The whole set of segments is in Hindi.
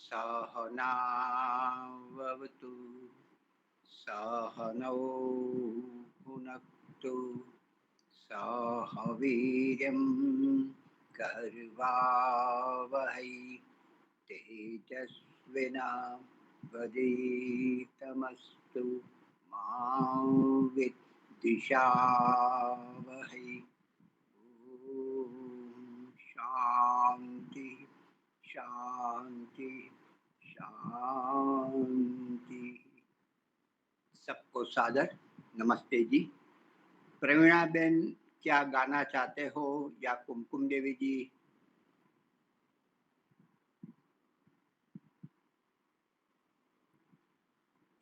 सहनावतु सहनौ भुनक्तु सह वीर्यं कर्वावहै तेजस्विनावधीतमस्तु मा विद्विषावहै। ओम शांति शांति शांति। सबको सादर नमस्ते जी। प्रवीणा बेन क्या गाना चाहते हो या कुमकुम देवी जी?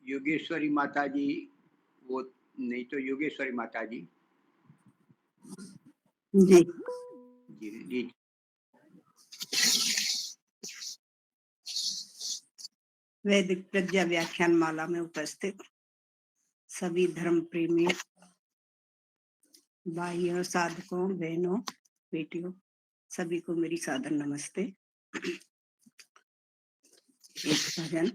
योगेश्वरी माता जी, वो नहीं तो योगेश्वरी माता जी जी जी जी। वैदिक प्रज्ञा व्याख्यान माला में उपस्थित सभी धर्म प्रेमी भाइयों, साधकों, बहनों, बेटियों, सभी को मेरी सादर नमस्ते। एक भजन।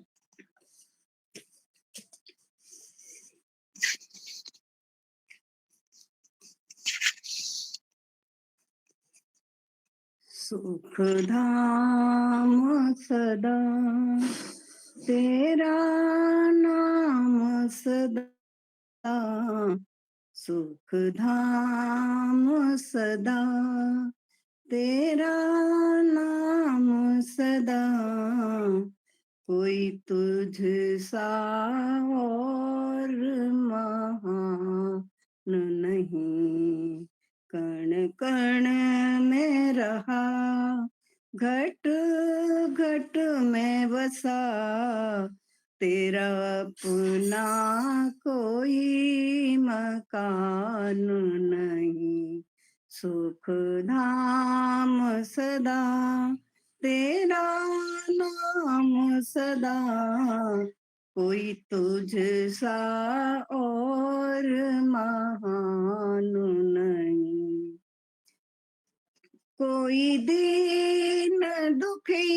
सुख धाम सदा तेरा नाम सदा, सुख धाम सदा तेरा नाम सदा, कोई तुझ सा और महान नहीं। कण कण में रहा, घट घट में बसा, तेरा अपना कोई मकान नहीं। सुख धाम सदा तेरा नाम सदा, कोई तुझ सा और महान नहीं। कोई दीन दुखी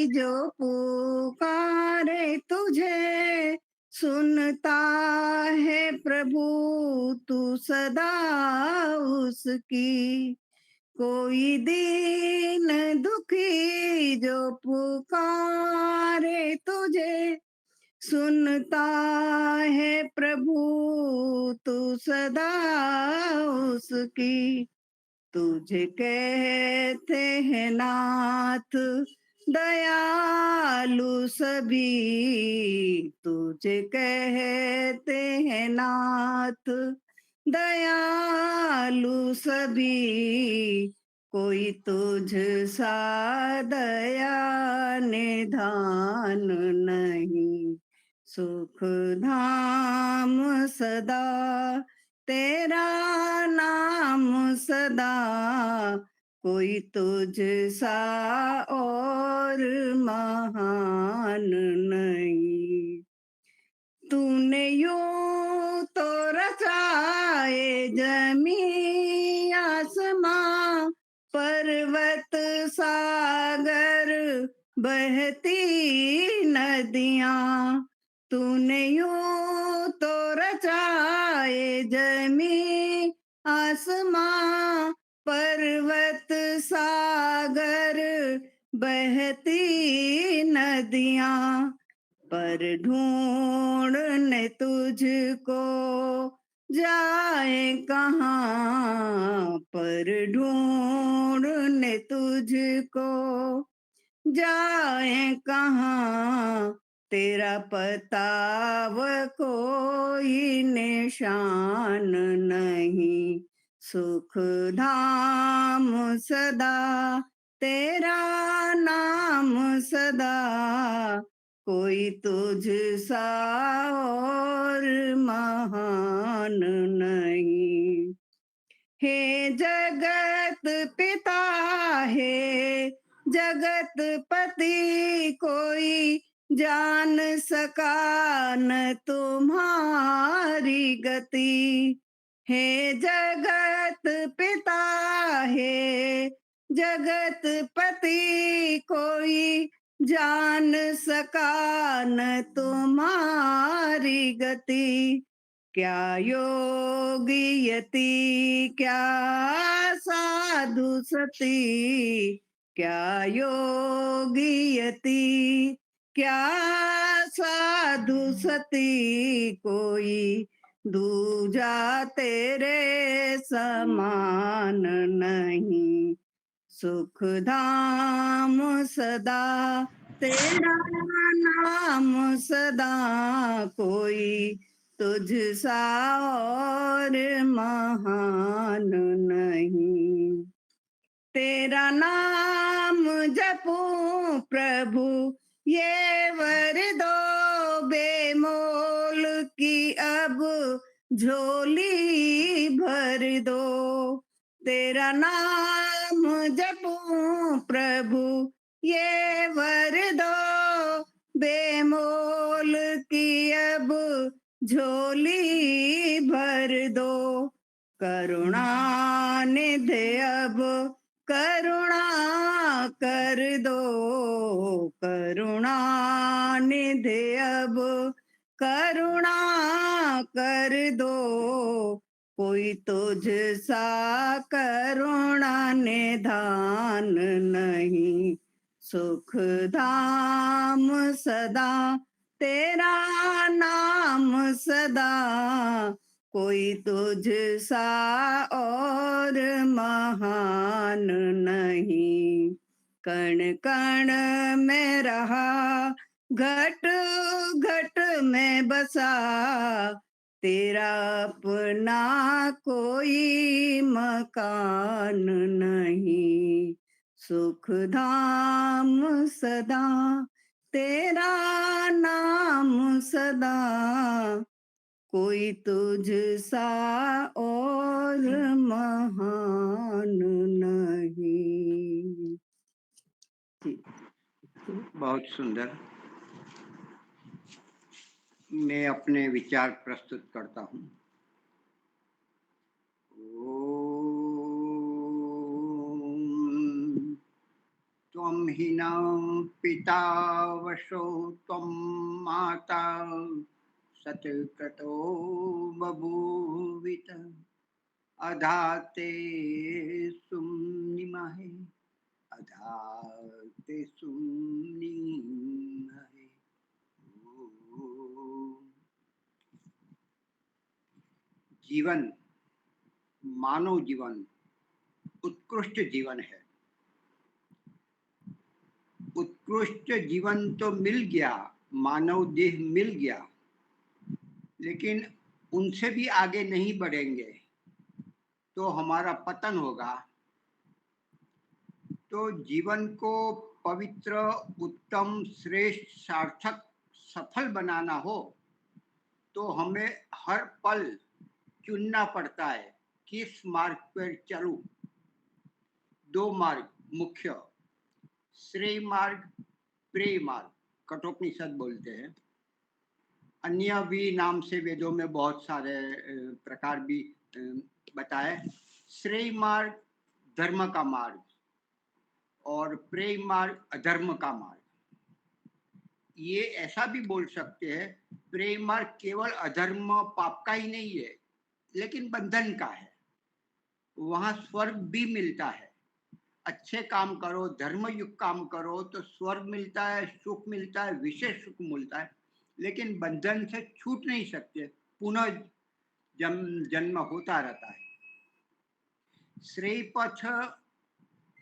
जो पुकारे तुझे, सुनता है प्रभु तू सदा उसकी। कोई दीन दुखी जो पुकारे तुझे, सुनता है प्रभु तू सदा उसकी। तुझे कहते हैं नाथ दयालु सभी, तुझे कहते हैं नाथ दयालु सभी, कोई तुझ सा दया निधान नहीं। सुख धाम सदा तेरा नाम सदा, कोई तुझ सा और महान नहीं। तूने यूं तो रचाए जमी आसमां, पर्वत सागर बहती नदियां। तूने यूं तो रचाए जमी आसमां, पर्वत सागर बहती नदियां, पर ढूंढने तुझको जाए कहाँ, पर ढूंढने तुझको जाए कहाँ, तेरा पता व कोई निशान नहीं। सुख धाम सदा तेरा नाम सदा, कोई तुझ सा और महान नहीं। हे जगत पिता है जगत पति, कोई जान सका न तुम्हारी गति। हे जगत पिता है जगत पति, कोई जान सका न तुम्हारी गति। क्या योगी यति क्या साधु सती, क्या योगी यति क्या साधु सती, कोई दूजा तेरे समान नहीं। सुख धाम सदा तेरा नाम सदा, कोई तुझ सा और महान नहीं। तेरा नाम जपूं प्रभु ये वर दो, बेमोल की अब झोली भर दो। तेरा नाम जपूं प्रभु ये वर दो, बेमोल की अब झोली भर दो। करुणा निधि अब करुणा कर दो, करुणा निधि अब करुणा कर दो। कोई तुझ सा करुणा निधान नहीं। सुख धाम सदा तेरा नाम सदा, कोई तुझ सा और महान नहीं। कण कण में रहा घट घट में बसा, तेरा अपना कोई मकान नहीं। सुख धाम सदा तेरा नाम सदा, कोई तुझ सा और महान नहीं। बहुत सुंदर। मैं अपने विचार प्रस्तुत करता हूँ। त्वं हि न पिता वशो त्वं माता सत्क्रतो बभूवित, अधाते सुम्निमहे अधाते सुम्निमहे। जीवन, मानव जीवन उत्कृष्ट जीवन है। उत्कृष्ट जीवन तो मिल गया, मानव देह मिल गया, लेकिन उनसे भी आगे नहीं बढ़ेंगे तो हमारा पतन होगा। तो जीवन को पवित्र, उत्तम, श्रेष्ठ, सार्थक, सफल बनाना हो तो हमें हर पल चुनना पड़ता है किस मार्ग पर चलूं। दो मार्ग मुख्य, श्रेय मार्ग, प्रेय मार्ग, कठोपनिषद बोलते हैं। अन्य भी नाम से वेदों में बहुत सारे प्रकार भी बताए। श्रेय मार्ग धर्म का मार्ग और प्रेय मार्ग अधर्म का मार्ग। ये ऐसा भी बोल सकते हैं, प्रेय मार्ग केवल अधर्म पाप का ही नहीं है, लेकिन बंधन का है। वहां स्वर्ग भी मिलता है। अच्छे काम करो, धर्मयुक्त काम करो तो स्वर्ग मिलता है, सुख मिलता है, विशेष सुख मिलता है, लेकिन बंधन से छूट नहीं सकते, पुनः जन्म होता रहता है। श्रेय पथ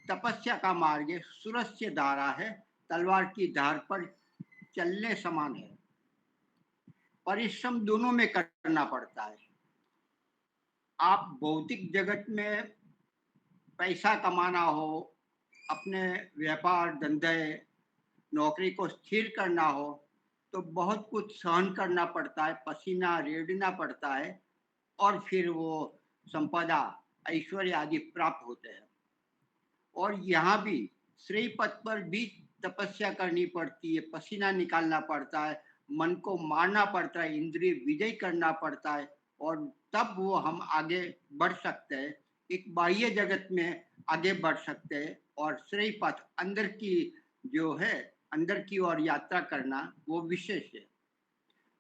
तपस्या का मार्ग है, सुरस्य धारा है, तलवार की धार पर चलने समान है। परिश्रम दोनों में करना पड़ता है। आप भौतिक जगत में पैसा कमाना हो, अपने व्यापार धंधे नौकरी को स्थिर करना हो तो बहुत कुछ सहन करना पड़ता है, पसीना रेड़ना पड़ता है और फिर वो संपदा ऐश्वर्य आदि प्राप्त होते हैं। और यहाँ भी श्रेय पथ पर भी तपस्या करनी पड़ती है, पसीना निकालना पड़ता है, मन को मारना पड़ता है, इंद्रिय विजय करना पड़ता है और तब वो हम आगे बढ़ सकते हैं, एक बाह्य जगत में आगे बढ़ सकते हैं। और श्रेय पथ अंदर की जो है अंदर की ओर यात्रा करना वो विशेष है।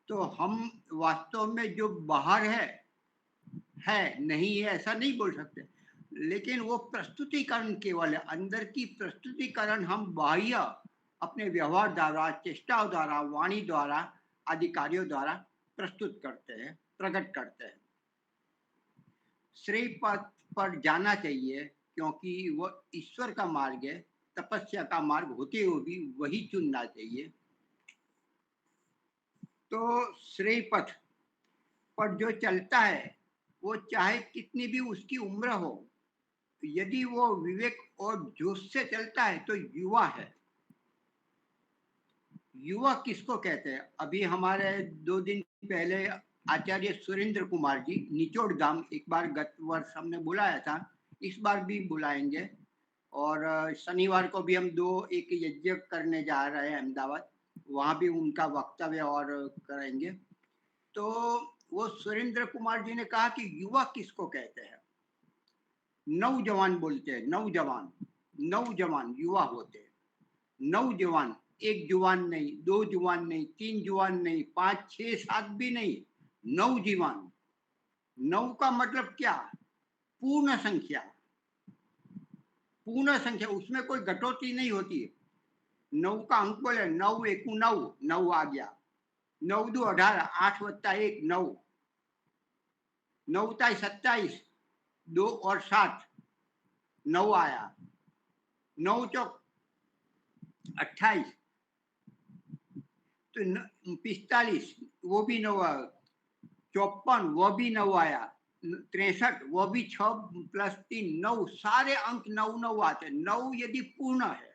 तो हम वास्तव में जो बाहर है, नहीं है ऐसा नहीं बोल सकते। लेकिन वो प्रस्तुतिकरण केवल है, अंदर की प्रस्तुतिकरण हम बाह्य अपने व्यवहार द्वारा, चेष्टाओं द्वारा, वाणी द्वारा आदि कार्यों द्वारा प्रस्तुत करते हैं, प्रकट करते हैं। श्रेय पथ पर जाना चाहिए क्योंकि वह ईश्वर का मार्ग है, तपस्या का मार्ग होते हुए भी वही चुनना चाहिए। तो श्रेय पथ पर जो चलता है वो चाहे कितनी भी उसकी उम्र हो, यदि वो विवेक और जोश से चलता है तो युवा है। युवा किसको कहते हैं? अभी हमारे 2 दिन पहले आचार्य सुरेंद्र कुमार जी निचोड़ धाम एक बार गत वर्ष हमने बुलाया था, इस बार भी बुलाएंगे। और शनिवार को भी हम एक यज्ञ करने जा रहे हैं अहमदाबाद, वहाँ भी उनका वक्तव्य और करेंगे। तो वो सुरेंद्र कुमार जी ने कहा कि युवा किसको कहते हैं? नौजवान बोलते हैं, नौजवान। नौजवान युवा होते हैं। नौजवान, एक जुबान नहीं, 2 जुबान नहीं, 3 जुबान नहीं, 5, 6, 7 भी नहीं, नौजीवान। नौ का मतलब क्या? पूर्ण संख्या। पूर्ण संख्या, उसमें कोई कटौती नहीं होती है। 9 का अंक बोले 9 एकू 9, 9 आ गया। 9 दू 18, 8 वत्ता 1 9, 9 ताई 27, 2 और 7 9 आया। 9 चौक 28, तो 45 वो भी 9 आया। 54 वो भी 9 आया। 63 वो भी 6 प्लस 3 9, सारे अंक 9 9 आते। 9 यदि पूर्ण है,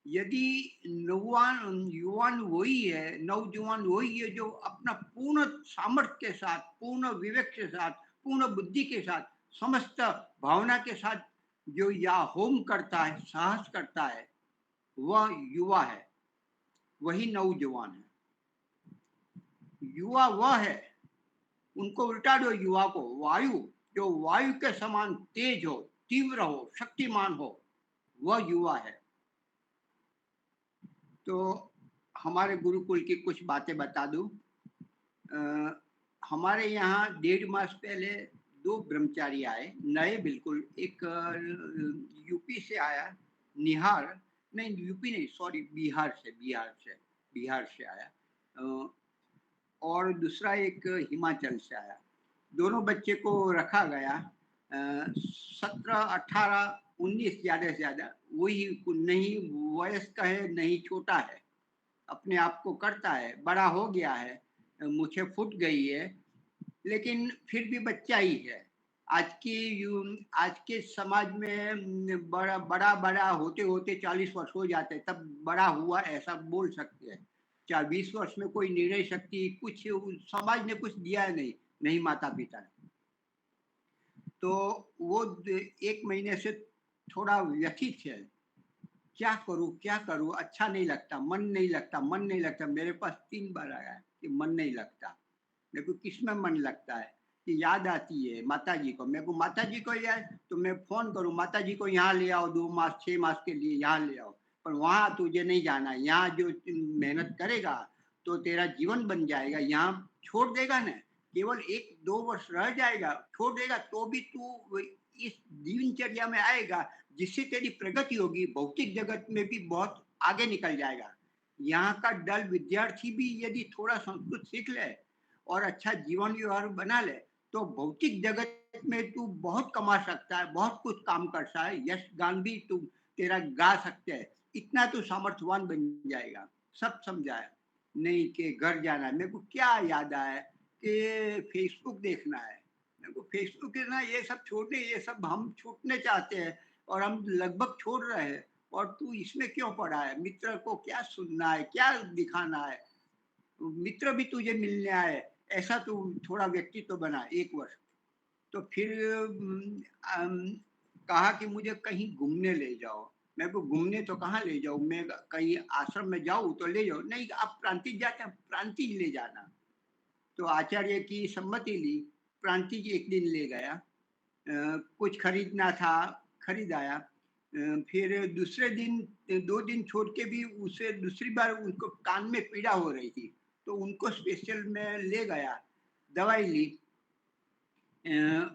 यदि युवान वही है, नौजवान वही है जो अपना पूर्ण सामर्थ्य के साथ, पूर्ण विवेक के साथ, पूर्ण बुद्धि के साथ, समस्त भावना के साथ जो या होम करता है, साहस करता है, वह युवा है, वही नौजवान है। युवा वह है, उनको उल्टा दो युवा को, वायु, जो वायु के समान तेज हो, तीव्र हो, शक्तिमान हो, वह युवा है। तो हमारे गुरुकुल की कुछ बातें बता दूं। हमारे यहाँ 1.5 मास पहले 2 ब्रह्मचारी आए, नए बिल्कुल। एक यूपी से आया, निहार, नहीं यूपी नहीं, सॉरी, बिहार से आया। और दूसरा एक हिमाचल से आया। दोनों बच्चे को रखा गया। 17, 18, 19 ज़्यादा से ज़्यादा, वही, नहीं वयस्क है नहीं छोटा है, अपने आप को करता है, बड़ा हो गया है, मुझे फूट गई है, लेकिन फिर भी बच्चा ही है। आज के समाज में बड़ा होते होते 40 वर्ष हो जाते हैं, तब बड़ा हुआ ऐसा बोल सकते हैं। 20 वर्ष में कोई निर्णय शक्ति कुछ समाज ने कुछ दिया नहीं, नहीं माता पिता ने। तो वो 1 महीने से थोड़ा व्यथित है, क्या करूं, अच्छा नहीं लगता, मन नहीं लगता। मेरे पास 3 बार आया है कि मन नहीं लगता। मेरे को किसमें मन लगता है कि याद आती है माता जी को। मेरे को माता जी को याद, तो मैं फोन करूं माता जी को, यहाँ ले आओ 2 मास 6 मास के लिए, यहाँ ले आओ। पर वहां तुझे नहीं जाना, यहाँ जो मेहनत करेगा तो तेरा जीवन बन जाएगा। यहाँ छोड़ देगा ना, केवल 1-2 वर्ष रह जाएगा, छोड़ देगा, तो भी तू इस दिनचर्या में आएगा, जिससे तेरी प्रगति होगी, भौतिक जगत में भी बहुत आगे निकल जाएगा। यहाँ का दल विद्यार्थी भी यदि थोड़ा संस्कृत सीख ले और अच्छा जीवन व्यवहार बना ले, तो भौतिक जगत में तू बहुत कमा सकता है, बहुत कुछ काम कर सकता है, यश गान भी तू तेरा गा सकते है, इतना तू सामर्थ्यवान बन जाएगा। सब समझाया। नहीं कि घर जाना है, मेरे को क्या याद आया कि फेसबुक देखना है, मेरे को फेसबुक देखना, ये सब छोड़ने, ये सब हम छूटने चाहते हैं और हम लगभग छोड़ रहे हैं, और तू इसमें क्यों पड़ा है? मित्र को क्या सुनना है, क्या दिखाना है? मित्र भी तुझे मिलने आए, ऐसा तू थोड़ा व्यक्तित्व बना 1 वर्ष। तो फिर कहा कि मुझे कहीं घूमने ले जाओ। मेरे को घूमने तो कहाँ ले जाऊँ, मैं कहीं आश्रम में जाऊँ तो ले जाओ। नहीं, आप प्रांतिज जाते हैं, प्रांतिज ले जाना। तो आचार्य की सम्मति ली, प्रांतिज एक दिन ले गया। कुछ खरीदना था, खरीद आया। फिर दूसरे दिन 2 दिन छोड़ के भी उसे दूसरी बार उनको कान में पीड़ा हो रही थी, तो उनको स्पेशल मैं ले गया, दवाई ली।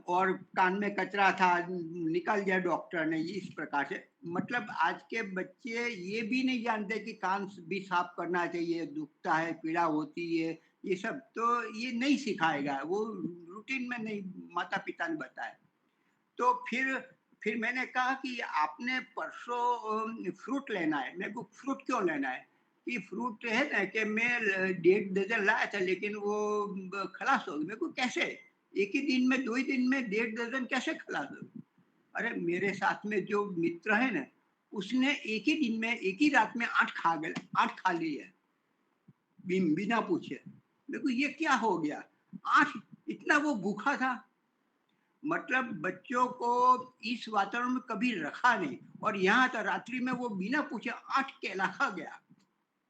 और कान में कचरा था, निकाल दिया डॉक्टर ने, इस प्रकार से। मतलब आज के बच्चे ये भी नहीं जानते कि कान भी साफ करना चाहिए, दुखता है, पीड़ा होती है, ये सब तो ये नहीं सिखाएगा, वो रूटीन में नहीं माता पिता ने बताया। तो फिर मैंने कहा कि आपने परसों फ्रूट लेना है। मेरे को फ्रूट क्यों लेना है? कि फ्रूट है ना कि मैं 1.5 दर्जन लाया था, लेकिन वो खलास हो गई। मेरे को कैसे? एक ही दिन में, 2 ही दिन में 1.5 दर्जन कैसे खलास हो गई? अरे मेरे साथ में जो मित्र है ना, उसने एक ही दिन में, एक ही रात में 8 खा गए, 8 खा लिए बिना पूछे। मेरे को ये क्या हो गया? 8, इतना वो भूखा था। मतलब बच्चों को इस वातावरण में कभी रखा नहीं, और यहाँ तो रात्रि में वो बिना पूछे 8 केला खा गया।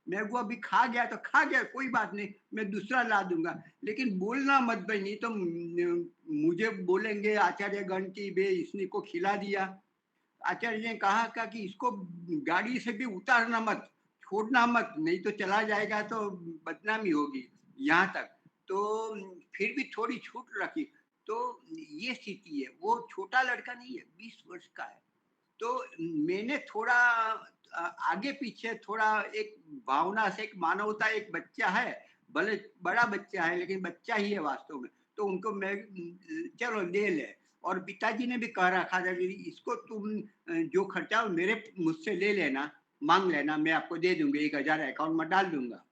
मैं वो अभी खा गया तो खा गया, कोई बात नहीं, मैं दूसरा ला दूंगा, लेकिन बोलना मत भाई, नहीं तो मुझे बोलेंगे आचार्य गण की बे इसने को खिला दिया। आचार्य ने कहा कि इसको गाड़ी से भी उतारना मत, छोड़ना मत, नहीं तो चला जाएगा तो बदनामी होगी, यहाँ तक। तो फिर भी थोड़ी छूट रखी। तो ये स्थिति है, वो छोटा लड़का नहीं है, 20 वर्ष का है। तो मैंने थोड़ा आगे पीछे थोड़ा एक भावना से, एक मानवता, एक बच्चा है, भले बड़ा बच्चा है लेकिन बच्चा ही है वास्तव में, तो उनको मैं चलो ले ले। और पिताजी ने भी कह रखा था कि इसको तुम जो खर्चा हो मेरे मुझसे ले लेना, मांग लेना, मैं आपको दे दूंगा, 1,000 अकाउंट में डाल दूंगा।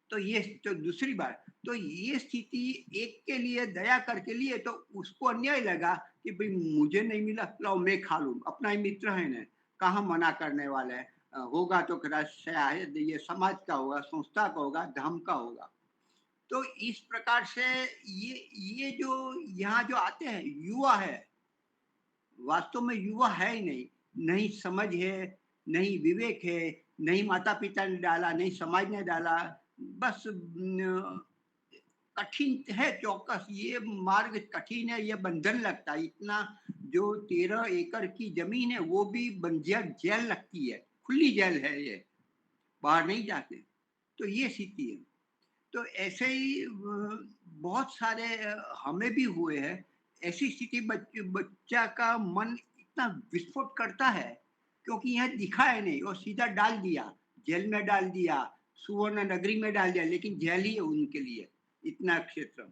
तो ये तो दूसरी बात, तो ये स्थिति एक के लिए दया करके लिए, तो उसको अन्याय लगा कि भाई मुझे नहीं मिला, लाओ मैं खा लूँ, अपना ही मित्र है ना, कहाँ मना करने वाला है। होगा तो शायद ये समाज का होगा, संस्था का होगा, धर्म का होगा। तो इस प्रकार से ये जो यहाँ जो आते हैं युवा है, वास्तव में युवा है ही नहीं, नहीं समझ है, नहीं विवेक है, नहीं माता पिता ने डाला, नहीं समाज ने डाला, बस कठिन है चौकस, ये मार्ग कठिन है, ये बंधन लगता है इतना। जो 13 एकड़ की जमीन है वो भी बंजर जेल लगती है, खुली जेल है ये, बाहर नहीं जाते। तो ये स्थिति है। तो ऐसे ही बहुत सारे हमें भी हुए हैं। ऐसी स्थिति बच्चा का मन इतना विस्फोट करता है, क्योंकि यहाँ दिखा है नहीं और सीधा डाल दिया, जेल में डाल दिया, सुवर्ण नगरी में डाल दिया, लेकिन जेल ही है उनके लिए इतना क्षेत्र।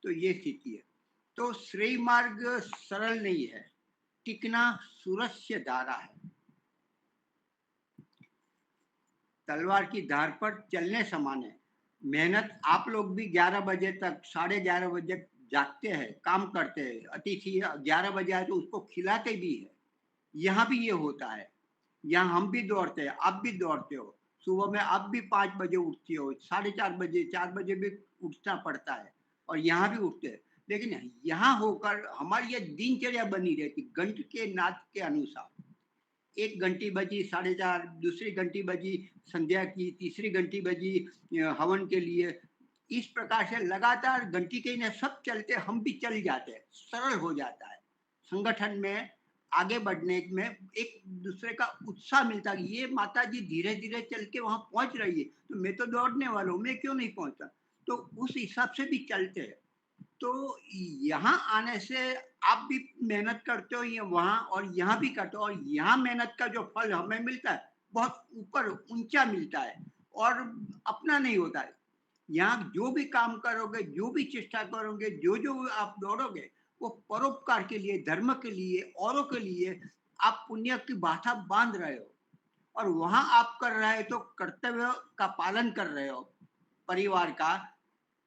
तो ये स्थिति है। तो श्रेय मार्ग सरल नहीं है, टिकना सुरस्य धारा है। तलवार की धार पर चलने समान है। मेहनत, आप लोग भी 11 बजे तक, 11:30 बजे जागते हैं, काम करते हैं, अतिथि 11 बजे आए तो उसको खिलाते भी है। यहाँ भी ये होता है, यहाँ हम भी दौड़ते हैं, आप भी दौड़ते हो, सुबह में आप भी 5 बजे उठती हो, 4:30 बजे, 4 बजे भी उठना पड़ता है, और यहाँ भी उठते हैं। लेकिन यहाँ होकर हमारी ये दिनचर्या बनी रहती, घंट के नाद के अनुसार। 1 घंटी बजी 4:30, दूसरी घंटी बजी संध्या की, तीसरी घंटी बजी हवन के लिए। इस प्रकार से लगातार घंटी के न सब चलते, हम भी चल जाते हैं, सरल हो जाता है। संगठन में आगे बढ़ने में एक दूसरे का उत्साह मिलता है। ये माता जी धीरे धीरे चल के वहां पहुंच रही है, तो मैं तो दौड़ने वाला हूँ, मैं क्यों नहीं पहुंचता? तो उस हिसाब से भी चलते हैं। तो यहाँ आने से आप भी मेहनत करते हो, ये वहाँ और यहाँ भी करते हो, और यहाँ मेहनत का जो फल हमें मिलता है बहुत ऊपर ऊंचा मिलता है, और अपना नहीं होता है। यहाँ जो भी काम करोगे, जो भी चेष्टा करोगे, जो जो आप दौड़ोगे, वो परोपकार के लिए, धर्म के लिए, औरों के लिए आप पुण्य की बाधा बांध रहे हो। और वहां आप कर रहे हो तो कर्तव्य का पालन कर रहे हो, परिवार का,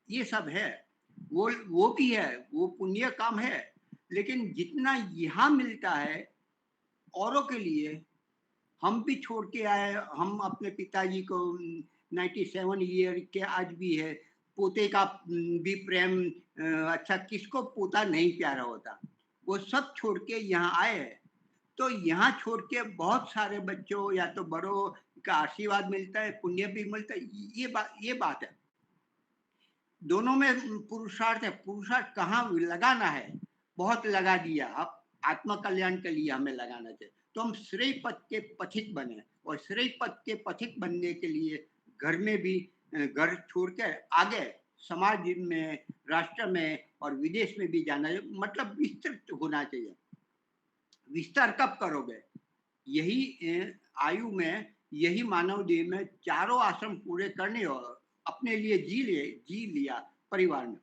ये सब है। वो भी है, वो पुण्य काम है। लेकिन जितना यहाँ मिलता है औरों के लिए, हम भी छोड़ के आए, हम अपने पिताजी को 97 ईयर के आज भी है, पोते का भी प्रेम, अच्छा किसको पोता नहीं प्यारा होता, वो सब छोड़ के यहाँ आए हैं। तो यहाँ छोड़ के बहुत सारे बच्चों या तो बड़ों का आशीर्वाद मिलता है, पुण्य भी मिलता है, ये बात है। दोनों में पुरुषार्थ है, पुरुषार्थ कहाँ लगाना है, बहुत लगा दिया। अब आत्म कल्याण के लिए हमें लगाना चाहिए। तो हम श्रेय पथ के पथिक बने, और श्रेय पथ के पथिक बनने के लिए घर में भी घर छोड़ के आगे समाज में, राष्ट्र में और विदेश में भी जाना चाहिए, मतलब विस्तृत होना चाहिए। विस्तार कब करोगे? यही आयु में, यही मानव देह में चारों आश्रम पूरे करने, और अपने लिए जी लिया परिवार में,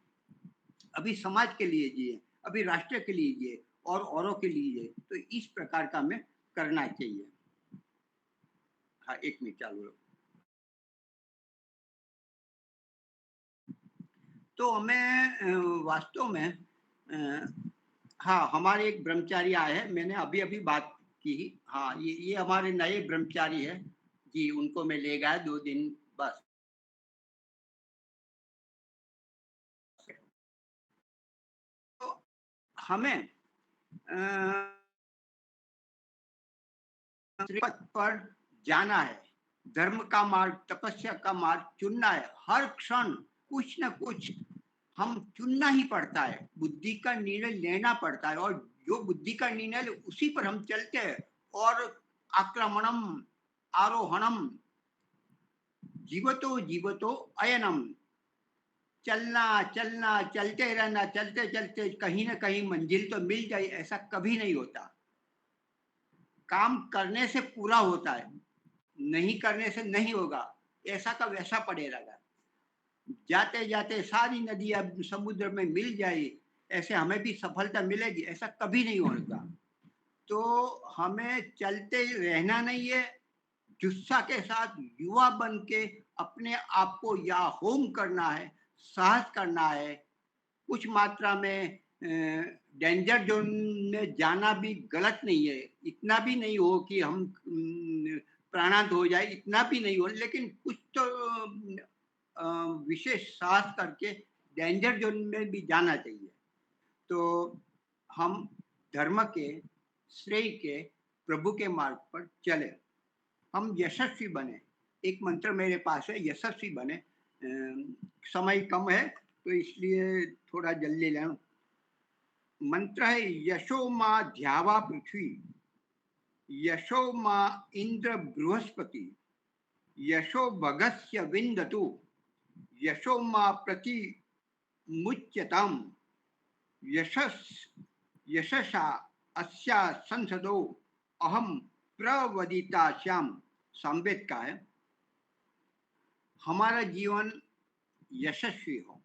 अभी समाज के लिए जिए, अभी राष्ट्र के लिए जिए और औरों के लिए जिए। तो इस प्रकार का हमें करना चाहिए। हाँ, 1 मिनट चालू रखो। तो हमें वास्तव में हाँ, हमारे एक ब्रह्मचारी आए हैं, मैंने अभी बात की। हाँ, ये हमारे नए ब्रह्मचारी है जी, उनको मैं ले गया 2 दिन बस। तो हमें पथ पर जाना है, धर्म का मार्ग, तपस्या का मार्ग चुनना है। हर क्षण कुछ न कुछ हम चुनना ही पड़ता है, बुद्धि का निर्णय लेना पड़ता है, और जो बुद्धि का निर्णय ले उसी पर हम चलते हैं। और आक्रमणम आरोहणम जीवतो जीवतो अयनम, चलना चलना, चलते रहना, चलते चलते कहीं ना कहीं मंजिल तो मिल जाए, ऐसा कभी नहीं होता। काम करने से पूरा होता है, नहीं करने से नहीं होगा, ऐसा का वैसा पड़े रहेगा। जाते जाते सारी नदी अब समुद्र में मिल जाए, ऐसे हमें भी सफलता मिलेगी, ऐसा कभी नहीं होगा। तो हमें चलते रहना नहीं है, जुस्सा के साथ युवा बन के अपने आप को या होम करना है, साहस करना है। कुछ मात्रा में डेंजर जोन में जाना भी गलत नहीं है, इतना भी नहीं हो कि हम प्राणांत हो जाए, इतना भी नहीं हो, लेकिन कुछ तो विशेष साहस करके डेंजर जोन में भी जाना चाहिए। तो हम धर्म के, श्रेय के, प्रभु के मार्ग पर चले, हम यशस्वी बने। एक मंत्र मेरे पास है, यशस्वी बने। समय कम है तो इसलिए थोड़ा जल्दी लें। मंत्र है, यशो माँ ध्यावा पृथ्वी, यशो माँ इंद्र बृहस्पति, यशो भगस्य विंदतु, यशो माँ प्रति मुच्यतम, यशस यशसा अस्या संसदो अहम प्रवदिता श्याम। संवेद का है, हमारा जीवन यशस्वी हो।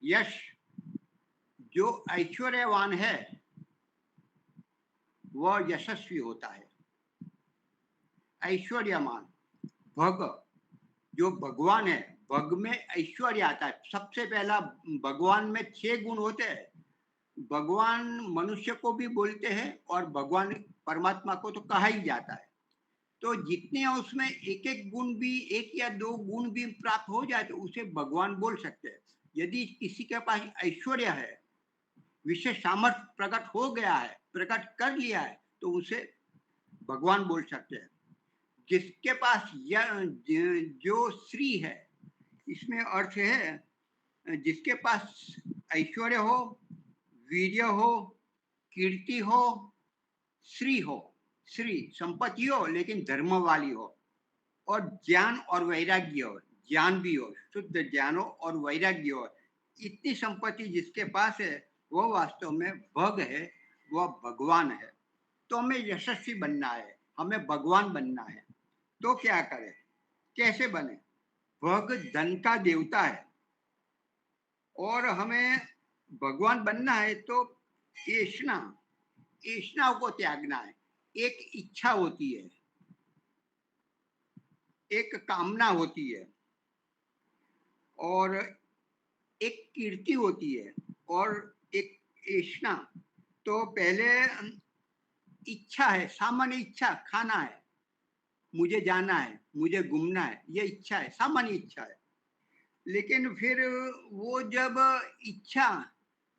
यश, जो ऐश्वर्यवान है वह यशस्वी होता है। ऐश्वर्यमान, भग, जो भगवान है, भग में ऐश्वर्य आता है। सबसे पहला भगवान में 6 गुण होते हैं। भगवान मनुष्य को भी बोलते हैं और भगवान परमात्मा को तो कहा ही जाता है। तो जितने उसमें एक एक गुण भी, 1 या 2 गुण भी प्राप्त हो जाए तो उसे भगवान बोल सकते हैं। यदि किसी के पास ऐश्वर्य है, विशेष सामर्थ्य प्रकट हो गया है, प्रकट कर लिया है, तो उसे भगवान बोल सकते हैं। जिसके पास जो श्री है, इसमें अर्थ है जिसके पास ऐश्वर्य हो, वीर्य हो, कीर्ति हो, श्री हो, श्री संपत्ति हो लेकिन धर्म वाली हो, और ज्ञान और वैराग्य हो, ज्ञान भी हो, शुद्ध ज्ञान हो और वैराग्य हो, इतनी संपत्ति जिसके पास है वह वास्तव में भग है, वह भगवान है। तो हमें यशस्वी बनना है, हमें भगवान बनना है। तो क्या करें, कैसे बने? भग धन का देवता है, और हमें भगवान बनना है तो ऐष्णा को त्यागना है। एक इच्छा होती है, एक कामना होती है, और एक कीर्ति होती है, और एक ऐष्णा। तो पहले इच्छा है, सामान्य इच्छा, खाना है, मुझे जाना है, मुझे घूमना है, ये इच्छा है, सामान्य इच्छा है। लेकिन फिर वो जब इच्छा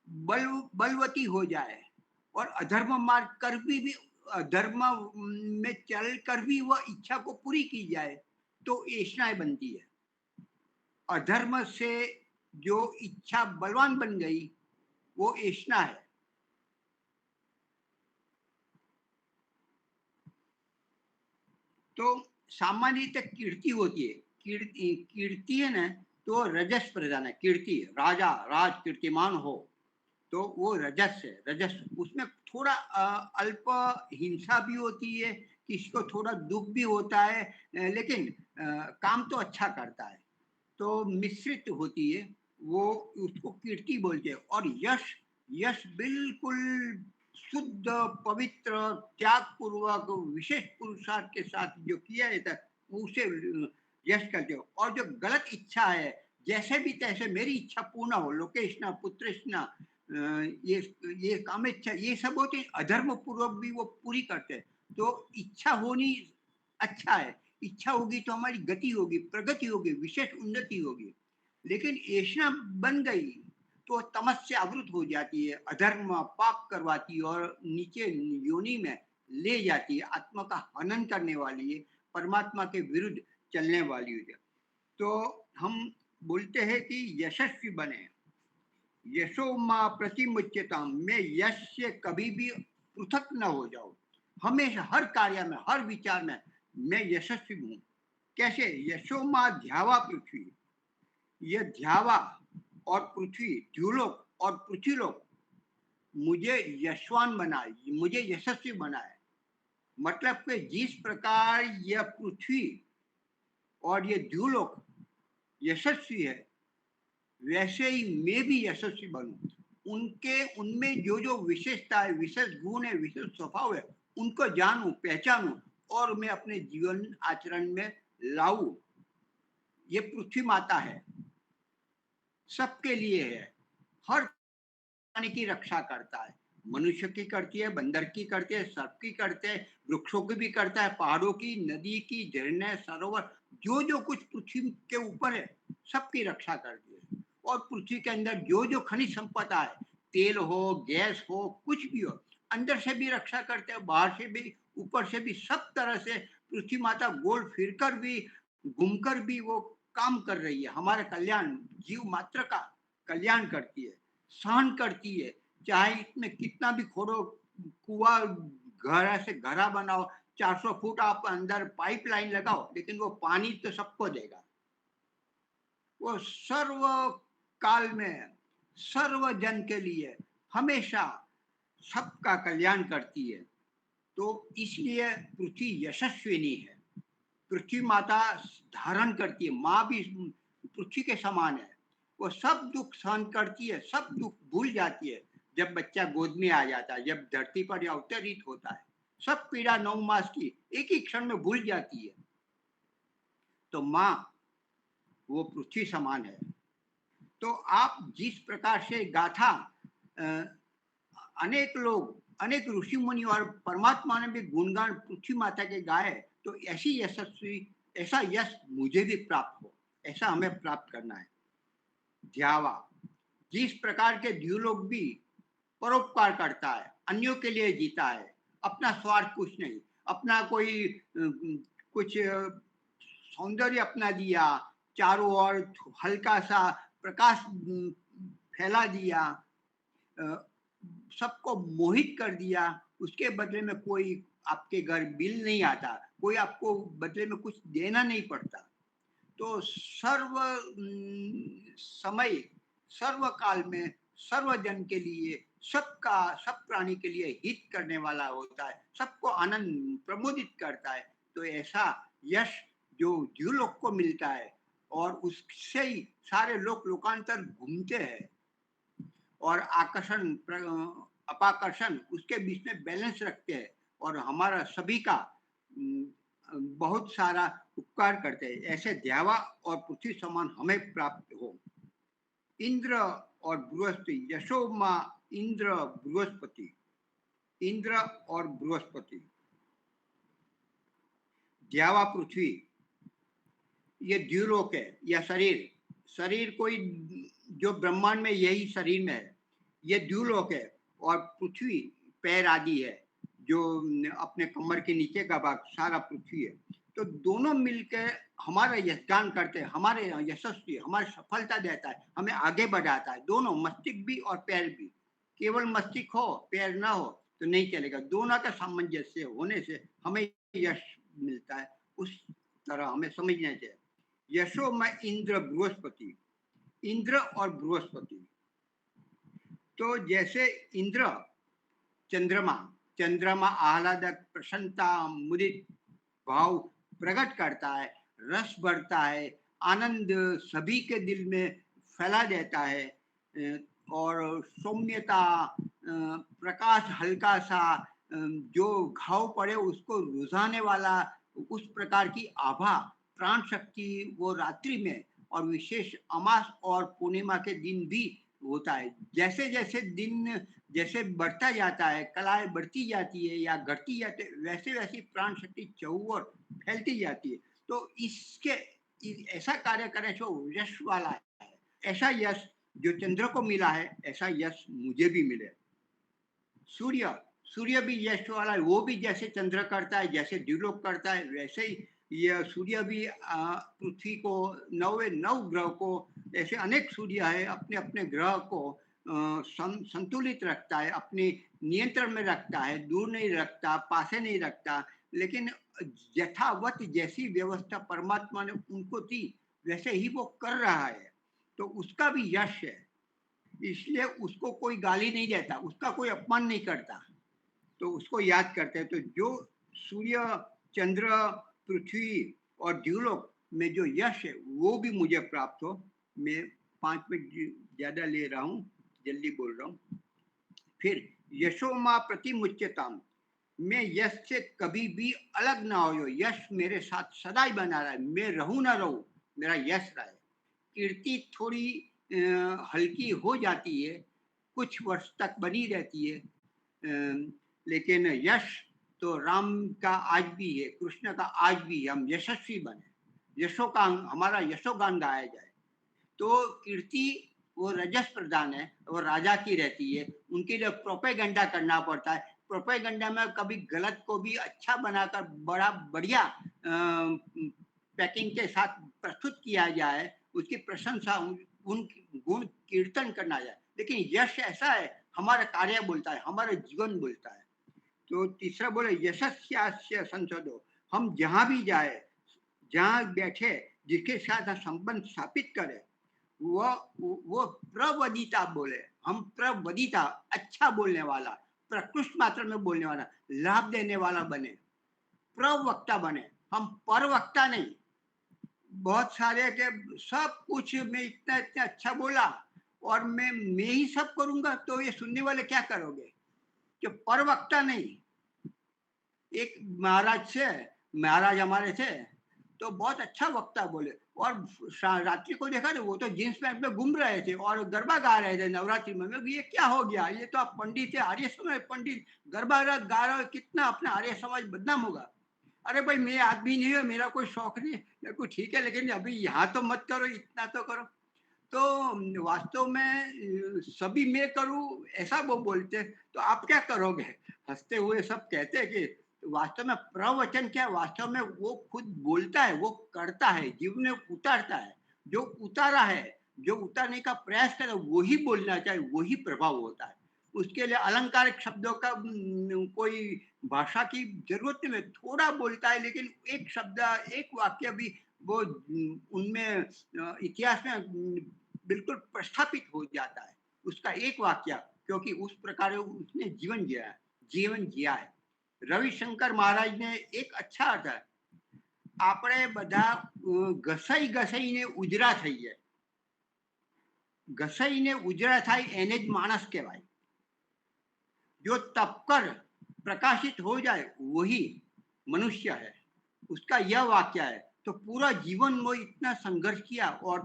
बलवती हो जाए और अधर्म मार्ग कर भी अधर्म में चल कर भी वह इच्छा को पूरी की जाए तो ऐष्णाएं बनती है। अधर्म से जो इच्छा बलवान बन गई वो ऐष्णा है। तो सामान्यतः कीर्ति होती है, कीर्ति है ना, तो रजस प्रधान है। कीर्ति राजा राज कीर्तिमान हो तो वो रजस है। रजस उसमें थोड़ा अल्प हिंसा भी होती है, किसी को थोड़ा दुख भी होता है, लेकिन काम तो अच्छा करता है, तो मिश्रित होती है, वो उसको कीर्ति बोलते हैं। और यश, यश बिल्कुल शुद्ध पवित्र त्याग पूर्वक विशेष पुरुषार्थ के साथ जो किया जाता है उसे यश कहते हो। और जो गलत इच्छा है, जैसे भी तैसे मेरी इच्छा पूर्ण हो, लोकेशना पुत्रेशना, ये काम इच्छा, ये सब होते हैं, अधर्म पूर्वक भी वो पूरी करते हैं। तो इच्छा होनी अच्छा है, इच्छा होगी तो हमारी गति होगी, प्रगति होगी, विशेष उन्नति होगी। लेकिन ऐसा बन गई तो तमस से आवृत हो जाती है, अधर्म पाप करवाती है और नीचे योनि में ले जाती है, आत्मा का हनन करने वाली है, परमात्मा के विरुद्ध चलने वाली है। तो हम बोलते हैं कि यशस्वी बने, यशो माँ प्रतिमुच्यता, मैं यश से कभी भी पृथक न हो जाऊं, हमेशा हर कार्य में हर विचार में मैं यशस्वी हूं। कैसे? यशो माँ ध्यावा पृथ्वी, यह ध्यावा और पृथ्वी, द्युलोक और पृथ्वीलोक मुझे यशवान बनाए, मुझे यशस्वी बनाए। मतलब कि जिस प्रकार यह पृथ्वी और ये द्युलोक यशस्वी है, वैसे ही मैं भी यशस्वी बनूं। उनके उनमें जो जो विशेषता है, विशेष गुण है, विशेष स्वभाव है, उनको जानूं, पहचानूं और मैं अपने जीवन आचरण में लाऊं। ये पृथ्वी माता है, सबके लिए है, हर प्राणी की रक्षा करता है। मनुष्य की करती है, बंदर की करती है, सर्प की करते हैं, वृक्षों की भी करता है, पहाड़ों की, नदी की, झरने, सरोवर, जो जो कुछ पृथ्वी के ऊपर है सबकी रक्षा करती है। और पृथ्वी के अंदर जो जो खनिज संपदा है, तेल हो, गैस हो, कुछ भी हो, अंदर से भी रक्षा करते हैं, बाहर से भी, ऊपर से भी, सब तरह से पृथ्वी माता गोल फिरकर भी, घूमकर भी वो काम कर रही है, हमारे कल्याण, जीव मात्र का कल्याण करती है, सहन करती है। चाहे इसमें कितना भी खोदो, कुआ घर से घरा बनाओ, 400 फुट आप अंदर पाइपलाइन लगाओ, लेकिन वो पानी तो सबको देगा। वो सर्व काल में सर्व जन के लिए हमेशा सबका कल्याण करती है। तो इसलिए पृथ्वी यशस्विनी है। पृथ्वी माता धारण करती है, माँ भी पृथ्वी के समान है। वो सब दुख सहन करती है, सब दुख भूल जाती है जब बच्चा गोद में आ जाता है, जब धरती पर अवतरित होता है, सब पीड़ा 9 मास की एक ही क्षण में भूल जाती है। तो माँ वो पृथ्वी समान है। तो आप जिस प्रकार से गाथा अनेक लोग, अनेक ऋषि मुनि और परमात्मा ने भी गुणगान पृथ्वी माता के गाए, तो ऐसी यशस्वी, ऐसा यश मुझे भी प्राप्त हो, ऐसा हमें प्राप्त करना है। ध्यावा, जिस प्रकार के द्युलोक भी परोपकार करता है, अन्यों के लिए जीता है, अपना स्वार्थ कुछ नहीं, अपना कोई कुछ सौंदर्य अपना दिया, चारों ओर हल्का सा प्रकाश फैला दिया, सबको मोहित कर दिया, उसके बदले में कोई आपके घर बिल नहीं आता, कोई आपको बदले में कुछ देना नहीं पड़ता। तो सर्व समय, सर्व काल में, सर्व जन के लिए, सबका, सब प्राणी के लिए हित करने वाला होता है, सबको आनंद प्रमोदित करता है। तो ऐसा यश जो द्युलोक को मिलता है और उससे ही सारे लोक लोकांतर घूमते हैं और आकर्षण अपाकर्षण उसके बीच में बैलेंस रखते हैं और हमारा सभी का बहुत सारा उपकार करते हैं। ऐसे ध्यावा और पृथ्वी समान हमें प्राप्त हो। इंद्र और बृहस्पति, यशो माँ इंद्र बृहस्पति, इंद्र और बृहस्पति, ध्यावा पृथ्वी, ये द्युलोक है, यह शरीर, शरीर कोई जो ब्रह्मांड में यही शरीर में है, ये द्युलोक है। और पृथ्वी पैर आदि है, जो अपने कमर के नीचे का भाग सारा पृथ्वी है। तो दोनों मिलकर हमारा यशगान करते हैं, हमारे यशस्वी, हमारी सफलता देता है, हमें आगे बढ़ाता है, दोनों मस्तिष्क भी और पैर भी। केवल मस्तिष्क हो, पैर ना हो तो नहीं चलेगा। दोनों का सामंजस्य होने से हमें यश मिलता है। उस तरह हमें समझना चाहिए। यशो में इंद्र बृहस्पति, इंद्र और बृहस्पति। तो जैसे इंद्र चंद्रमा, चंद्रमा आह्लादक, प्रसन्नता, मुदित भाव प्रकट करता है, रस बढ़ता है, आनंद सभी के दिल में फैला देता है, और सौम्यता, प्रकाश हल्का सा, जो घाव पड़े उसको रुझाने वाला उस प्रकार की आभा, प्राण शक्ति वो रात्रि में और विशेष अमास और पूर्णिमा के दिन भी होता है। जैसे जैसे दिन जैसे बढ़ता जाता है, कलाएं बढ़ती जाती है या घटती जाती है, वैसे वैसे प्राण शक्ति चौओर फैलती जाती है। तो इसके ऐसा कार्य करने से वो यश वाला है। ऐसा यश जो चंद्र को मिला है, ऐसा यश मुझे भी मिले। सूर्य, सूर्य भी यश वाला है। वो भी जैसे चंद्र करता है, जैसे द्युलोक करता है, वैसे ही यह सूर्य भी पृथ्वी को, नौवे नौ ग्रह को, ऐसे अनेक सूर्य है, अपने अपने ग्रह को संतुलित रखता है, अपने नियंत्रण में रखता है, दूर नहीं रखता, पासे नहीं रखता। लेकिन यथावत जैसी व्यवस्था परमात्मा ने उनको दी, वैसे ही वो कर रहा है, तो उसका भी यश है। इसलिए उसको कोई गाली नहीं देता, उसका कोई अपमान नहीं करता, तो उसको याद करते हैं। तो जो सूर्य, चंद्र, पृथ्वी और द्युलोक में जो यश है वो भी मुझे प्राप्त हो। मैं 5 मिनट ज्यादा ले रहा हूँ, जल्दी बोल रहा हूँ। फिर यशोमा प्रतिमुच्यताम, मैं यश से कभी भी अलग ना हो, यश मेरे साथ सदा ही बना रहा है, मैं रहूं ना रहूं, मेरा यश रहा है। कीर्ति थोड़ी हल्की हो जाती है, कुछ वर्ष तक बनी रहती है, लेकिन यश तो राम का आज भी है, कृष्ण का आज भी है। हम यशस्वी बने, यशो का हमारा यशोगान गाया जाए। तो कीर्ति वो रजस प्रधान है, वो राजा की रहती है, उनके लिए प्रोपेगेंडा करना पड़ता है। प्रोपेगेंडा में कभी गलत को भी अच्छा बनाकर बड़ा बढ़िया पैकिंग के साथ प्रस्तुत किया जाए, उसकी प्रशंसा, उन गुण कीर्तन करना जाए। लेकिन यश ऐसा है, हमारा कार्य बोलता है, हमारा जीवन बोलता है। तो तीसरा बोले यशस्यास्य संसदो, हम जहां भी जाए, जहां बैठे, जिसके साथ संबंध स्थापित करें, वो प्रवदिता बोले। हम प्रवदिता, अच्छा बोलने वाला, प्रकृष्ट मात्रा में बोलने वाला, लाभ देने वाला बने, प्रवक्ता बने। हम परवक्ता नहीं। बहुत सारे के सब कुछ मैं इतना इतना अच्छा बोला और मैं ही सब करूंगा, तो ये सुनने वाले क्या करोगे? जो परवक्ता नहीं। एक महाराज से, महाराज हमारे थे, तो बहुत अच्छा वक्ता बोले, और रात्रि को देखा तो वो तो जींस पैंट में घूम रहे थे और गरबा गा रहे थे नवरात्रि में। ये क्या हो गया? ये तो आप पंडित है, आर्य समाज पंडित, गरबा गा रहे हो, कितना अपना आर्य समाज बदनाम होगा। अरे भाई, मैं आदमी नहीं हूँ, मेरा कोई शौक नहीं, मेरे को ठीक है, लेकिन अभी यहाँ तो मत करो, इतना तो करो। तो वास्तव में सभी मैं करूं ऐसा वो बोलते, तो आप क्या करोगे? हंसते हुए सब कहते हैं कि वास्तव में प्रवचन क्या, वास्तव में वो खुद बोलता है, वो करता है, जीवन में उतारता है। जो उतारा है, जो उतारने का प्रयास करे, वही बोलना चाहिए, वही प्रभाव होता है। उसके लिए अलंकारिक शब्दों का कोई भाषा की जरूरत नहीं है। थोड़ा बोलता है, लेकिन एक शब्द, एक वाक्य भी वो उनमें इतिहास में बिल्कुल प्रस्थापित हो जाता है, उसका एक वाक्य, क्योंकि उस प्रकार उसने जीवन जिया है, जीवन जिया है। रविशंकर महाराज ने एक अच्छा अर्थ है, આપણે બધા ઘસાઈ ઘસાઈને ઉજરા થઈએ, ઘસાઈને ઉજરા થાય એને જ માણસ કહેવાય। जो तपकर प्रकाशित हो जाए वही मनुष्य है, उसका यह वाक्य है। तो पूरा जीवन वो इतना संघर्ष किया और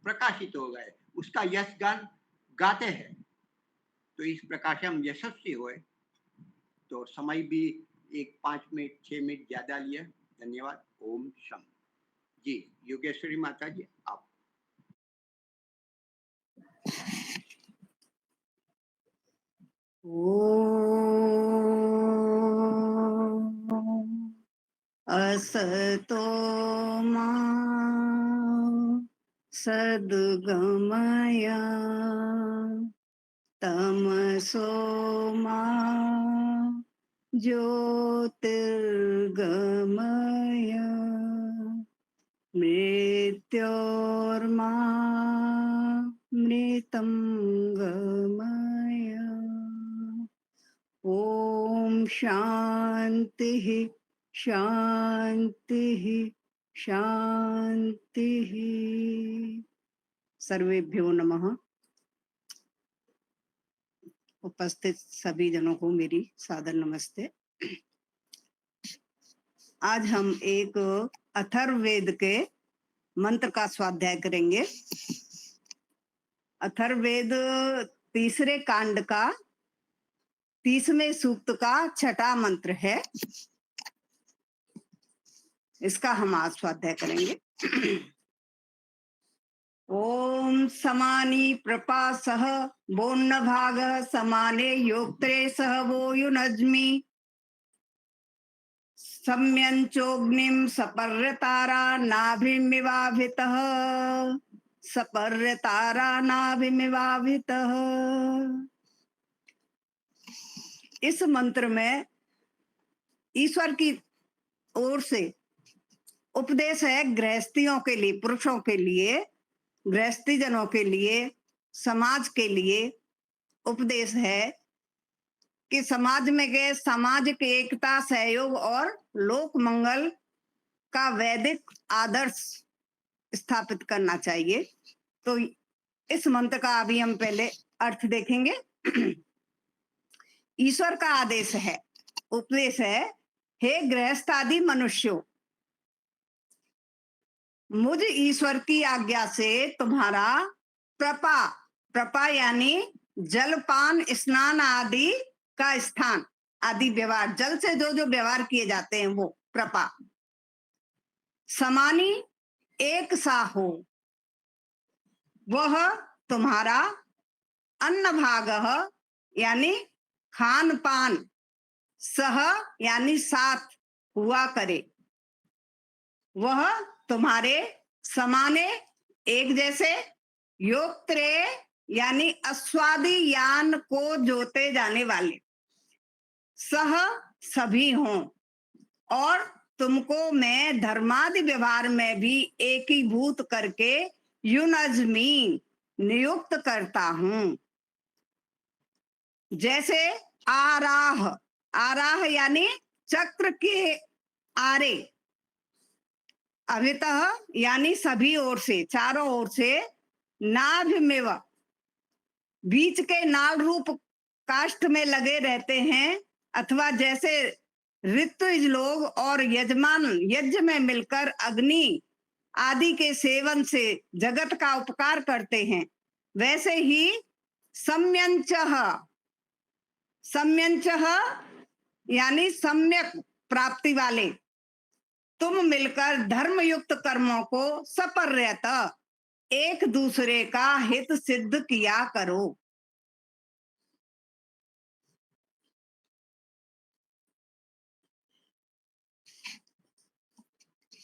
प्रकाशित हो गए, उसका यश गान गाते हैं। तो इस प्रकार से हम यशस्वी हुए। तो समय भी एक 5 मिनट 6 मिनट ज्यादा लिया। धन्यवाद। ओम शम। जी योगेश्वरी माता जी, आप। असतो मा सद्गमय तमसो मा ज्योतिर्गमय मृत्योर्मा मृतं गमय। ओम शांति शांति शांति। सर्वेभ्यो नमः। उपस्थित सभी जनों को मेरी सादर नमस्ते। आज हम एक अथर्ववेद के मंत्र का स्वाध्याय करेंगे। अथर्ववेद तीसरे कांड का 30वें सूक्त का 6ठा मंत्र है। इसका हम आज स्वाध्याय करेंगे। ओम समानी प्रपा सह बोन्न भाग समाने योक्त्रे सह वो युनज्मि सम्यंचोग्निम सपर्यतारा नाभिमिवाभितः सपर्यतारा नाभिमिवाभितः। इस मंत्र में ईश्वर की ओर से उपदेश है गृहस्थियों के लिए, पुरुषों के लिए, गृहस्थी जनों के लिए, समाज के लिए उपदेश है कि समाज में के सामाजिक एकता, सहयोग और लोक मंगल का वैदिक आदर्श स्थापित करना चाहिए। तो इस मंत्र का अभी हम पहले अर्थ देखेंगे। ईश्वर का आदेश है, उपदेश है, हे गृहस्थ आदि मनुष्यों, मुझ ईश्वर की आज्ञा से तुम्हारा प्रपा, प्रपा यानी जलपान, स्नान आदि का स्थान, आदि व्यवहार, जल से जो जो व्यवहार किए जाते हैं वो प्रपा, समानी एक सा हो, वह तुम्हारा अन्न भाग यानी खान पान, सह यानी साथ हुआ करे, वह तुम्हारे समाने एक जैसे, योक्त्रे यानी अस्वादि यान को जोते जाने वाले, सह सभी हों, और तुमको मैं धर्मादि व्यवहार में भी एकीभूत करके युनज्मी नियुक्त करता हूं। जैसे आराह, आराह यानी चक्र के आरे, अभितः यानी सभी ओर से, चारों ओर से, नाभिमेव बीच के नाल रूप काष्ठ में लगे रहते हैं, अथवा जैसे ऋत्विज लोग और यजमान यज्ञ में मिलकर अग्नि आदि के सेवन से जगत का उपकार करते हैं, वैसे ही सम्यंचः, सम्यंचः यानी सम्यक प्राप्ति वाले तुम मिलकर धर्मयुक्त कर्मों को सपर्यत एक दूसरे का हित सिद्ध किया करो।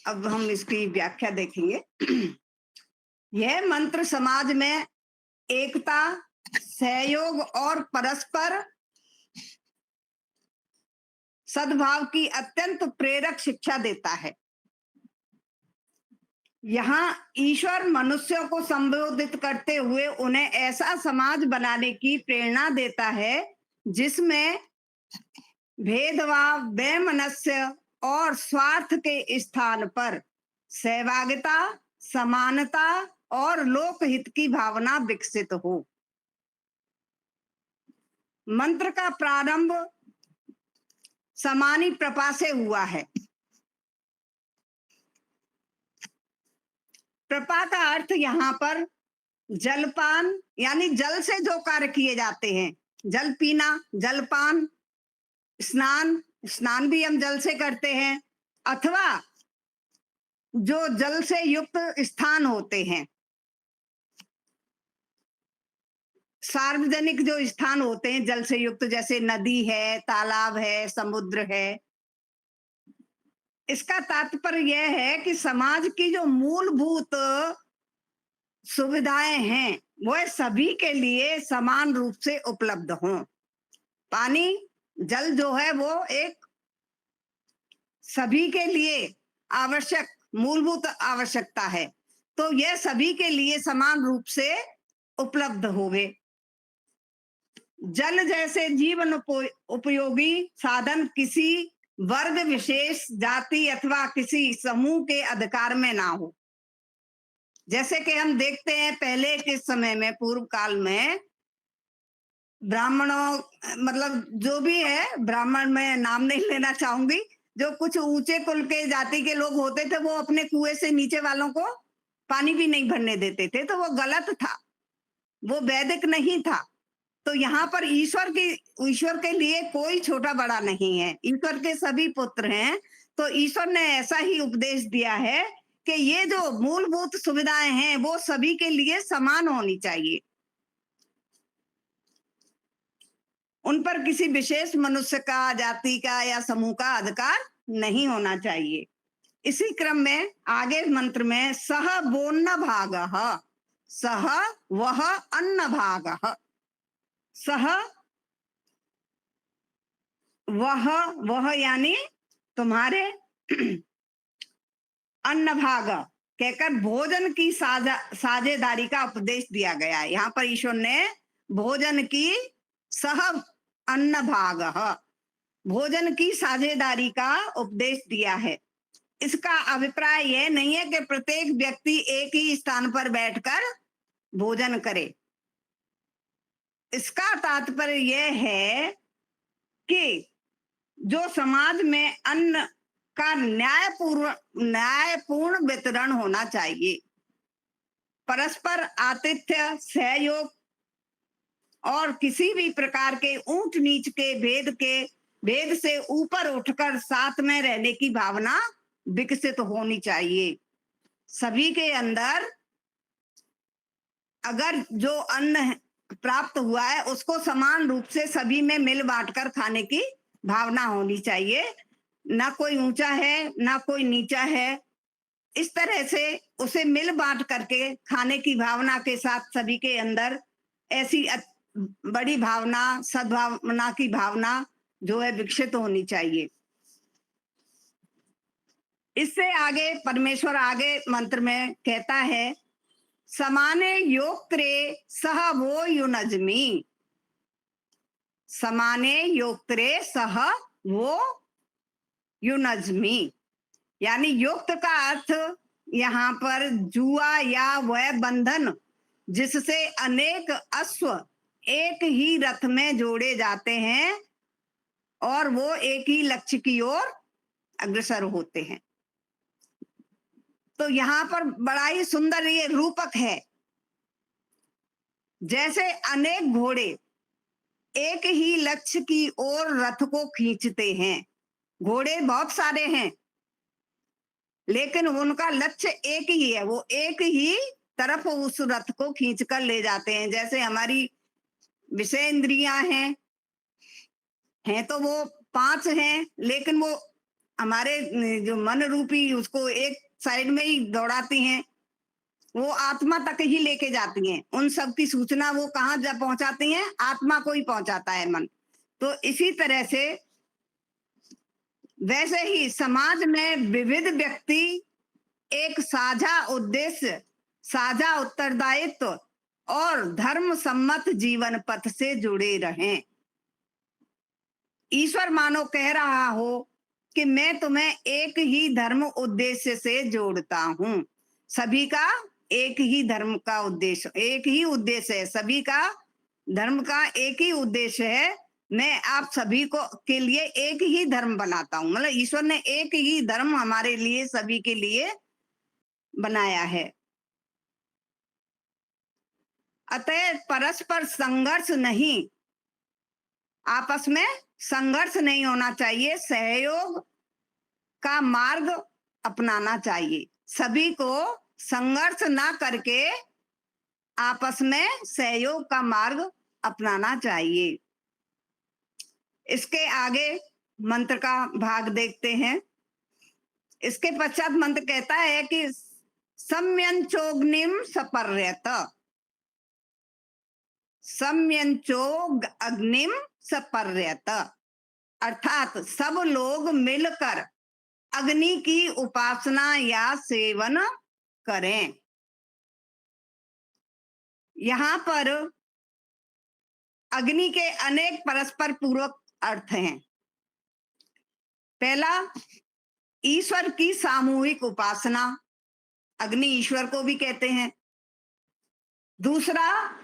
अब हम इसकी व्याख्या देखेंगे। यह मंत्र समाज में एकता, सहयोग और परस्पर सद्भाव की अत्यंत प्रेरक शिक्षा देता है। यहाँ ईश्वर मनुष्यों को संबोधित करते हुए उन्हें ऐसा समाज बनाने की प्रेरणा देता है जिसमें भेदभाव, वैमनस्य और स्वार्थ के स्थान पर सहभागिता, समानता और लोकहित की भावना विकसित हो। मंत्र का प्रारंभ समानी प्रपा से हुआ है। प्रपा का अर्थ यहाँ पर जलपान यानी जल से जो कार्य किए जाते हैं, जल पीना, जलपान, स्नान, स्नान भी हम जल से करते हैं, अथवा जो जल से युक्त स्थान होते हैं, सार्वजनिक जो स्थान होते हैं जल से युक्त, जैसे नदी है, तालाब है, समुद्र है। इसका तात्पर्य यह है कि समाज की जो मूलभूत सुविधाएं हैं वह सभी के लिए समान रूप से उपलब्ध हों। पानी, जल जो है वो एक सभी के लिए आवश्यक मूलभूत आवश्यकता है, तो यह सभी के लिए समान रूप से उपलब्ध होवे। जल जैसे जीवन उपयोगी साधन किसी वर्ग विशेष, जाति अथवा किसी समूह के अधिकार में ना हो। जैसे कि हम देखते हैं पहले के समय में, पूर्व काल में ब्राह्मणों, मतलब जो भी है, ब्राह्मण में नाम नहीं लेना चाहूंगी, जो कुछ ऊंचे कुल के जाति के लोग होते थे, वो अपने कुएं से नीचे वालों को पानी भी नहीं भरने देते थे, तो वो गलत था, वो वैदिक नहीं था। तो यहाँ पर ईश्वर के लिए कोई छोटा बड़ा नहीं है, ईश्वर के सभी पुत्र हैं। तो ईश्वर ने ऐसा ही उपदेश दिया है कि ये जो मूलभूत सुविधाएं हैं वो सभी के लिए समान होनी चाहिए, उन पर किसी विशेष मनुष्य का, जाति का या समूह का अधिकार नहीं होना चाहिए। इसी क्रम में आगे मंत्र में सह वोन्न भागः, सह वह अन्न भागः, सह वह यानी तुम्हारे अन्न भाग कहकर भोजन की साझेदारी का उपदेश दिया गया है। यहाँ पर ईश्वर ने भोजन की सह अन्न भाग, भोजन की साझेदारी का उपदेश दिया है। इसका अभिप्राय यह नहीं है कि प्रत्येक व्यक्ति एक ही स्थान पर बैठकर भोजन करे। इसका तात्पर्य यह है कि जो समाज में अन्न का न्यायपूर्ण वितरण होना चाहिए, परस्पर आतिथ्य, सहयोग और किसी भी प्रकार के ऊंच नीच के भेद से ऊपर उठकर साथ में रहने की भावना विकसित होनी चाहिए। सभी के अंदर अगर जो अन्न प्राप्त हुआ है उसको समान रूप से सभी में मिल बांटकर खाने की भावना होनी चाहिए, ना कोई ऊंचा है ना कोई नीचा है। इस तरह से उसे मिल बांट करके खाने की भावना के साथ सभी के अंदर ऐसी बड़ी भावना, सद्भावना की भावना जो है विकसित होनी चाहिए। इससे आगे परमेश्वर आगे मंत्र में कहता है, समाने योक्त्रे सह वो युनज्मी, समाने योक्त्रे सह वो युनज्मी, यानी युक्त का अर्थ यहाँ पर जुआ या वह बंधन जिससे अनेक अश्व एक ही रथ में जोड़े जाते हैं और वो एक ही लक्ष्य की ओर अग्रसर होते हैं। तो यहाँ पर बड़ा ही सुंदर ये रूपक है। जैसे अनेक घोड़े एक ही लक्ष्य की ओर रथ को खींचते हैं, घोड़े बहुत सारे हैं लेकिन उनका लक्ष्य एक ही है, वो एक ही तरफ उस रथ को खींचकर ले जाते हैं। जैसे हमारी विषय इंद्रियां हैं तो वो 5 हैं, लेकिन वो हमारे जो मन रूपी उसको एक साइड में ही दौड़ाती हैं, वो आत्मा तक ही लेके जाती हैं। उन सब की सूचना वो कहाँ जब पहुंचाती हैं, आत्मा को ही पहुंचाता है मन। तो इसी तरह से वैसे ही समाज में विविध व्यक्ति एक साझा उद्देश्य, साझा उत्तरदायित्व और धर्म सम्मत जीवन पथ से जुड़े रहें। ईश्वर मानो कह रहा हो कि मैं तुम्हें एक ही धर्म उद्देश्य से जोड़ता हूं। सभी का एक ही धर्म का उद्देश्य, एक ही उद्देश्य है, सभी का धर्म का एक ही उद्देश्य है। मैं आप सभी को के लिए एक ही धर्म बनाता हूं, मतलब ईश्वर ने एक ही धर्म हमारे लिए, सभी के लिए बनाया है। अतः परस्पर संघर्ष नहीं, आपस में संघर्ष नहीं होना चाहिए, सहयोग का मार्ग अपनाना चाहिए। सभी को संघर्ष ना करके आपस में सहयोग का मार्ग अपनाना चाहिए। इसके आगे मंत्र का भाग देखते हैं। इसके पश्चात मंत्र कहता है कि सम्यंचोग्निम सपर्यत, सम्यंचो अग्निम सपर्यत, अर्थात सब लोग मिलकर अग्नि की उपासना या सेवन करें। यहाँ पर अग्नि के अनेक परस्पर पूरक अर्थ हैं। पहला, ईश्वर की सामूहिक उपासना, अग्नि ईश्वर को भी कहते हैं। दूसरा,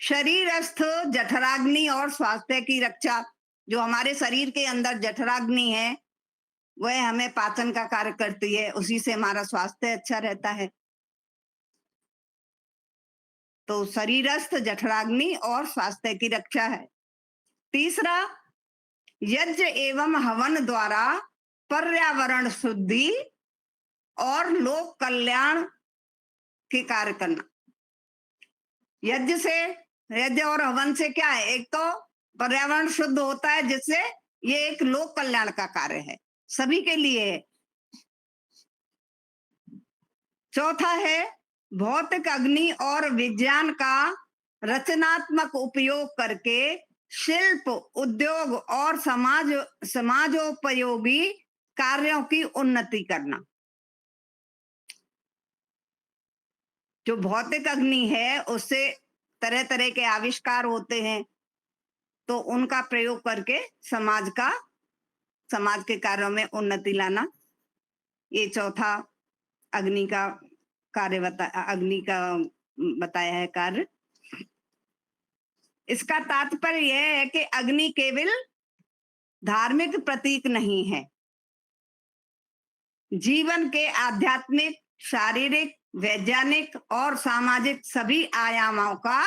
शरीरस्थ जठराग्नि और स्वास्थ्य की रक्षा, जो हमारे शरीर के अंदर जठराग्नि है वह हमें पाचन का कार्य करती है, उसी से हमारा स्वास्थ्य अच्छा रहता है। तो शरीरस्थ जठराग्नि और स्वास्थ्य की रक्षा है। तीसरा, यज्ञ एवं हवन द्वारा पर्यावरण शुद्धि और लोक कल्याण के कार्य करना। यज्ञ और हवन से क्या है, एक तो पर्यावरण शुद्ध होता है, जिससे ये एक लोक कल्याण का कार्य है, सभी के लिए है। चौथा है, भौतिक अग्नि और विज्ञान का रचनात्मक उपयोग करके शिल्प, उद्योग और समाजोपयोगी कार्यों की उन्नति करना। जो भौतिक अग्नि है उससे तरह तरह के आविष्कार होते हैं, तो उनका प्रयोग करके समाज के कार्यों में उन्नति लाना, ये चौथा अग्नि का बताया है कार्य। इसका तात्पर्य यह है कि अग्नि केवल धार्मिक प्रतीक नहीं है, जीवन के आध्यात्मिक, शारीरिक, वैज्ञानिक और सामाजिक सभी आयामों का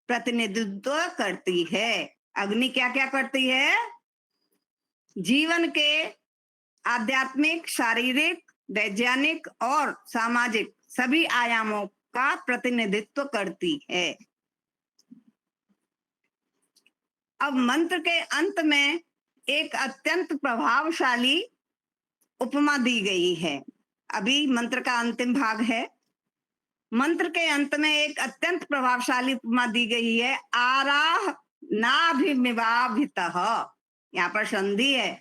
प्रतिनिधित्व करती है। अग्नि क्या क्या करती है? जीवन के आध्यात्मिक, शारीरिक, वैज्ञानिक और सामाजिक सभी आयामों का प्रतिनिधित्व करती है। अब मंत्र के अंत में एक अत्यंत प्रभावशाली उपमा दी गई है। अभी मंत्र का अंतिम भाग है। मंत्र के अंत में एक अत्यंत प्रभावशाली उपमा दी गई है, आराह नाभिमिवाभितः। यहाँ पर संधि है,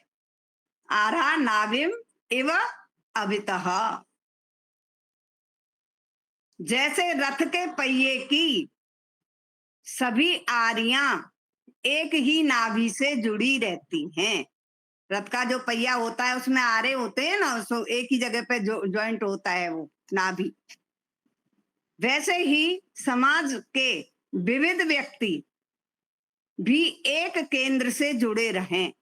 आरा नाभिम इव अभितः। जैसे रथ के पहिए की सभी आरियां एक ही नाभि से जुड़ी रहती हैं। रथ का जो पहिया होता है उसमें आरे होते हैं ना, सो एक ही जगह पे ज्वाइंट होता है वो नाभि। वैसे ही समाज के विविध व्यक्ति भी एक केंद्र से जुड़े रहें।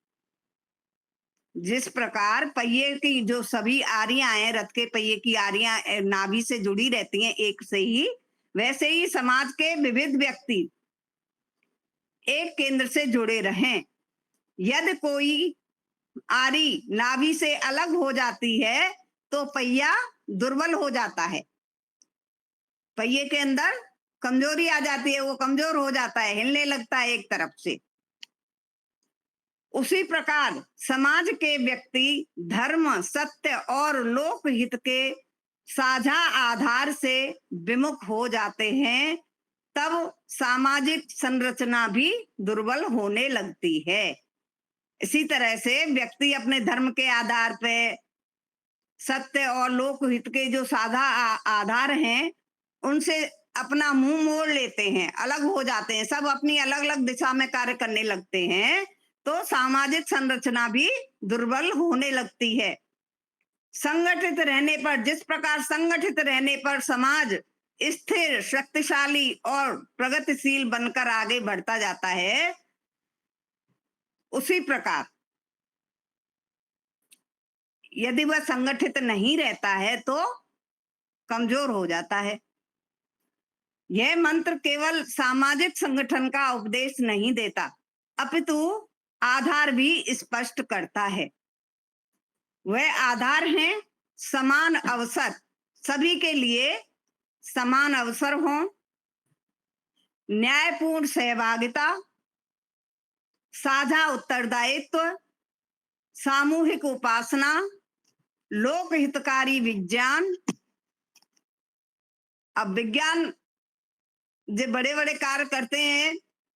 जिस प्रकार पहिए की जो सभी आरियां हैं, रथ के पहिए की आरियां नाभि से जुड़ी रहती हैं एक से ही, वैसे ही समाज के विविध व्यक्ति एक केंद्र से जुड़े रहें। यदि कोई आरी नाभि से अलग हो जाती है तो पहिया दुर्बल हो जाता है, पहिए के अंदर कमजोरी आ जाती है, वो कमजोर हो जाता है, हिलने लगता है एक तरफ से। उसी प्रकार समाज के व्यक्ति धर्म, सत्य और लोक हित के साझा आधार से विमुख हो जाते हैं, तब सामाजिक संरचना भी दुर्बल होने लगती है। इसी तरह से व्यक्ति अपने धर्म के आधार पे, सत्य और लोक हित के जो साझा आधार हैं, उनसे अपना मुंह मोड़ लेते हैं, अलग हो जाते हैं, सब अपनी अलग अलग दिशा में कार्य करने लगते हैं, तो सामाजिक संरचना भी दुर्बल होने लगती है। संगठित रहने पर, जिस प्रकार संगठित रहने पर समाज स्थिर, शक्तिशाली और प्रगतिशील बनकर आगे बढ़ता जाता है, उसी प्रकार यदि वह संगठित नहीं रहता है तो कमजोर हो जाता है। यह मंत्र केवल सामाजिक संगठन का उपदेश नहीं देता, अपितु आधार भी स्पष्ट करता है। वह आधार हैं समान अवसर, सभी के लिए समान अवसर हो, न्यायपूर्ण सहभागिता, साझा उत्तरदायित्व, सामूहिक उपासना, लोक हितकारी विज्ञान। अब विज्ञान जो बड़े बड़े कार्य करते हैं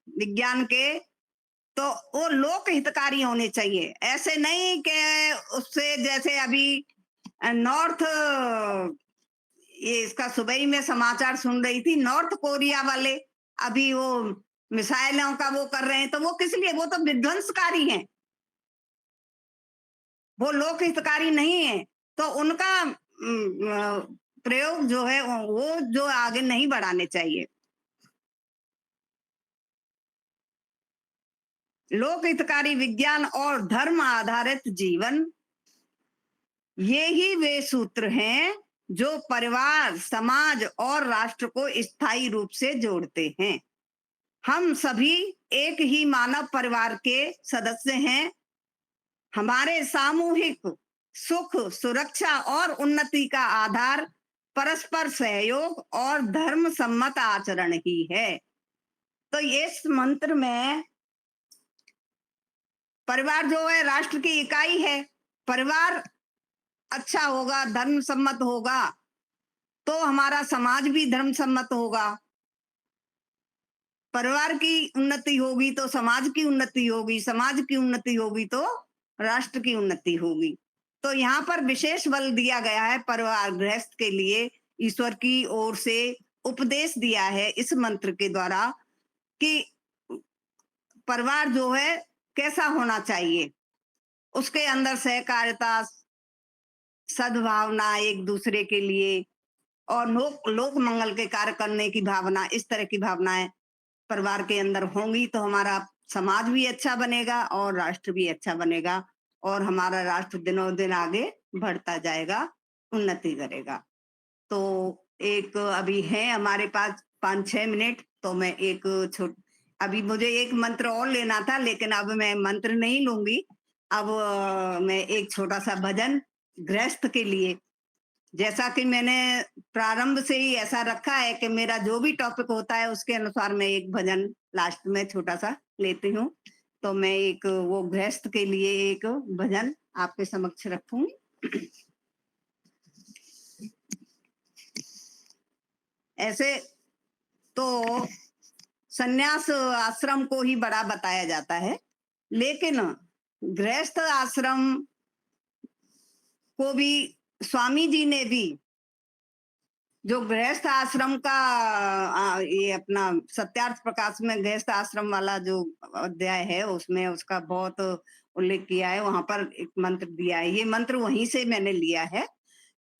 विज्ञान के, तो वो लोक हितकारी होने चाहिए। ऐसे नहीं कि उससे, जैसे अभी नॉर्थ, ये इसका सुबह में समाचार सुन रही थी, नॉर्थ कोरिया वाले अभी वो मिसाइलों का वो कर रहे हैं, तो वो किस लिए? वो तो विध्वंसकारी हैं, वो लोक हितकारी नहीं है। तो उनका प्रयोग जो है वो जो आगे नहीं बढ़ाने चाहिए। लोक हितकारी विज्ञान और धर्म आधारित जीवन, ये ही वे सूत्र हैं जो परिवार, समाज और राष्ट्र को स्थायी रूप से जोड़ते हैं। हम सभी एक ही मानव परिवार के सदस्य हैं। हमारे सामूहिक सुख, सुरक्षा और उन्नति का आधार परस्पर सहयोग और धर्म सम्मत आचरण ही है। तो इस मंत्र में परिवार जो है राष्ट्र की इकाई है। परिवार अच्छा होगा, धर्म सम्मत होगा, तो हमारा समाज भी धर्म सम्मत होगा। परिवार की उन्नति होगी तो समाज की उन्नति होगी, समाज की उन्नति होगी तो राष्ट्र की उन्नति होगी। तो यहाँ पर विशेष बल दिया गया है परिवार गृहस्थ के लिए। ईश्वर की ओर से उपदेश दिया है इस मंत्र के द्वारा कि परिवार जो है कैसा होना चाहिए, उसके अंदर सहकारिता, सद्भावना एक दूसरे के लिए, और लोक मंगल के कार्य करने की भावना, इस तरह की भावनाएं परिवार के अंदर होंगी तो हमारा समाज भी अच्छा बनेगा और राष्ट्र भी अच्छा बनेगा, और हमारा राष्ट्र दिनों दिन आगे बढ़ता जाएगा, उन्नति करेगा। तो एक अभी है हमारे पास 5-6 मिनट, तो मैं एक अभी मुझे एक मंत्र और लेना था, लेकिन अब मैं मंत्र नहीं लूंगी। अब मैं एक छोटा सा भजन गृहस्थ के लिए, जैसा कि मैंने प्रारंभ से ही ऐसा रखा है कि मेरा जो भी टॉपिक होता है उसके अनुसार मैं एक भजन लास्ट में छोटा सा लेती हूँ। तो मैं एक वो गृहस्थ के लिए एक भजन आपके समक्ष रखूंगी। ऐसे तो सन्यास आश्रम को ही बड़ा बताया जाता है, लेकिन गृहस्थ आश्रम को भी स्वामी जी ने भी, जो गृहस्थ आश्रम का ये अपना सत्यार्थ प्रकाश में गृहस्थ आश्रम वाला जो अध्याय है उसमें उसका बहुत उल्लेख किया है। वहां पर एक मंत्र दिया है, ये मंत्र वहीं से मैंने लिया है